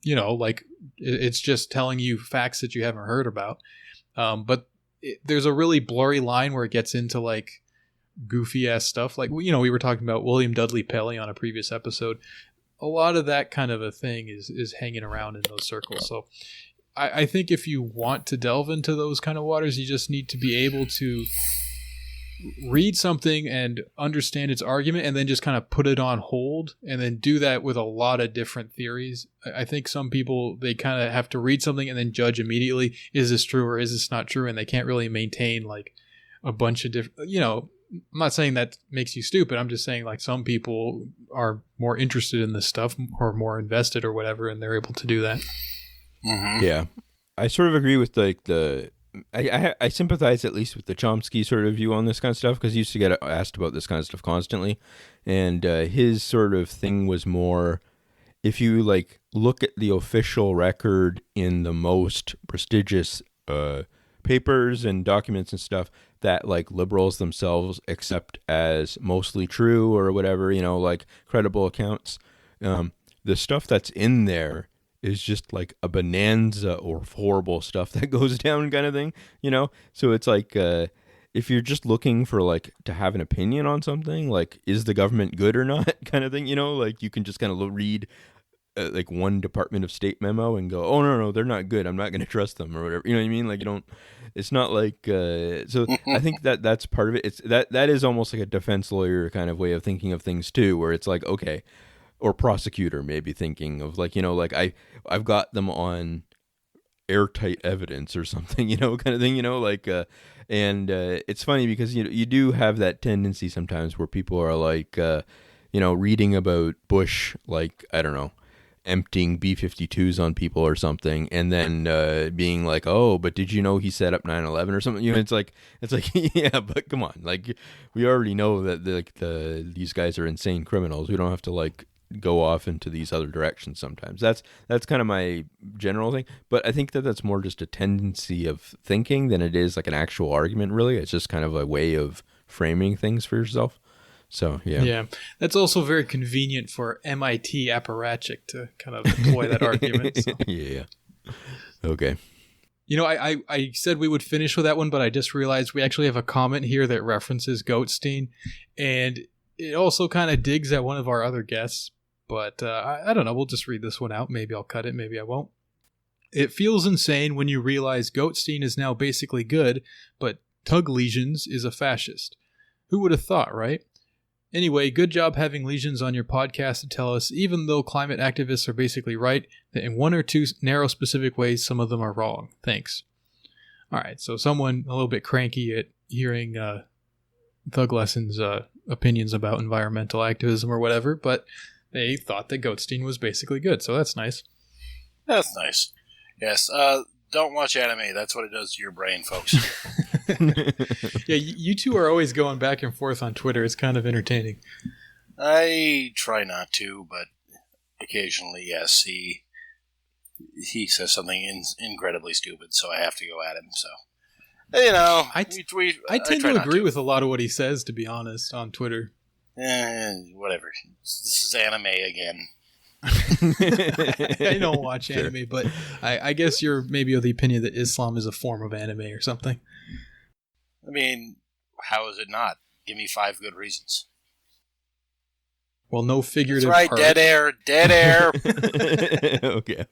like it's just telling you facts that you haven't heard about. But there's a really blurry line where it gets into like goofy ass stuff. Like, we were talking about William Dudley Pelley on a previous episode. A lot of that kind of a thing is hanging around in those circles. So I think if you want to delve into those kind of waters, you just need to be able to read something and understand its argument and then just kind of put it on hold and then do that with a lot of different theories. I think some people, they kind of have to read something and then judge immediately, is this true or is this not true? And they can't really maintain like a bunch of different, I'm not saying that makes you stupid. I'm just saying like some people are more interested in this stuff or more invested or whatever, and they're able to do that. Mm-hmm. Yeah. I sort of agree with like I sympathize at least with the Chomsky sort of view on this kind of stuff, because he used to get asked about this kind of stuff constantly. And his sort of thing was more, if you like look at the official record in the most prestigious papers and documents and stuff that like liberals themselves accept as mostly true or whatever, like credible accounts, the stuff that's in there is just like a bonanza or horrible stuff that goes down kind of thing, So it's like, if you're just looking for like to have an opinion on something, like is the government good or not kind of thing, like you can just kind of read like one Department of State memo and go, oh no, they're not good, I'm not going to trust them or whatever. You know what I mean? Like it's not like, so I think that's part of it. It's that is almost like a defense lawyer kind of way of thinking of things too, where it's like, okay, or prosecutor maybe thinking of like, like I've got them on airtight evidence or something, kind of thing, like, and it's funny because, you do have that tendency sometimes where people are like, reading about Bush, like, I don't know, emptying B-52s on people or something, and then being like, oh, but did you know he set up 9/11 or something? It's like yeah, but come on, like we already know that these guys are insane criminals. We don't have to like go off into these other directions sometimes. That's kind of my general thing, but I think that's more just a tendency of thinking than it is like an actual argument, really. It's just kind of a way of framing things for yourself. So, yeah. Yeah, that's also very convenient for MIT apparatchik to kind of employ that argument. So. Yeah. Okay. I said we would finish with that one, but I just realized we actually have a comment here that references Goatstein, and it also kind of digs at one of our other guests, but I don't know. We'll just read this one out. Maybe I'll cut it. Maybe I won't. It feels insane when you realize Goatstein is now basically good, but Tug Lesions is a fascist. Who would have thought, right? Anyway, good job having Lesions on your podcast to tell us, even though climate activists are basically right, that in one or two narrow specific ways, some of them are wrong. Thanks. All right, so someone a little bit cranky at hearing Thug Lesson's opinions about environmental activism or whatever, but they thought that Goatstein was basically good, so that's nice. That's nice. Yes, don't watch anime. That's what it does to your brain, folks. Yeah, you two are always going back and forth on Twitter. It's kind of entertaining. I try not to, but occasionally, yes, he says something incredibly stupid, so I have to go at him. So, I tend to agree with a lot of what he says, to be honest, on Twitter. Whatever. This is anime again. I don't watch anime, but I guess you're maybe of the opinion that Islam is a form of anime or something. I mean, how is it not? Give me 5 good reasons. Well, no figurative. That's right, part. Dead air. Okay.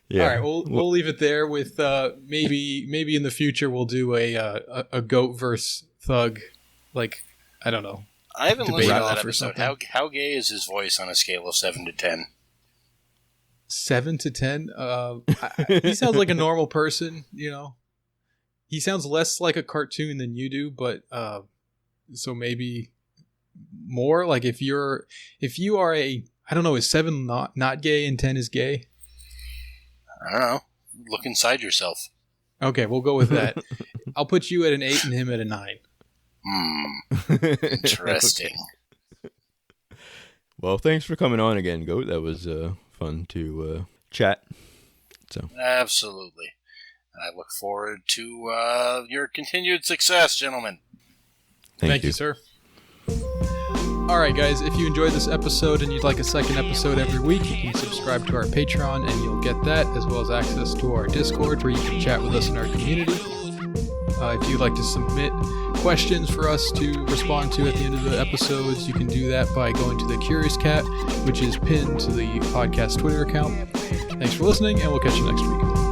Yeah. All right, we'll leave it there. With maybe in the future we'll do a goat versus thug, like I don't know. I haven't listened to that episode. How gay is his voice on a scale of 7 to 10? 7 to 10? He sounds like a normal person, He sounds less like a cartoon than you do, but so maybe more. Like if you are I don't know, is 7 not gay and 10 is gay? I don't know. Look inside yourself. Okay, we'll go with that. I'll put you at an 8 and him at a 9. Interesting. Okay. Well, thanks for coming on again, Goat. That was fun to chat. So absolutely. I look forward to your continued success, gentlemen. Thank you, sir. Alright guys, if you enjoyed this episode and you'd like a second episode every week, you can subscribe to our Patreon and you'll get that, as well as access to our Discord where you can chat with us in our community. If you'd like to submit questions for us to respond to at the end of the episodes, you can do that by going to the Curious Cat, which is pinned to the podcast Twitter account. Thanks for listening, and we'll catch you next week.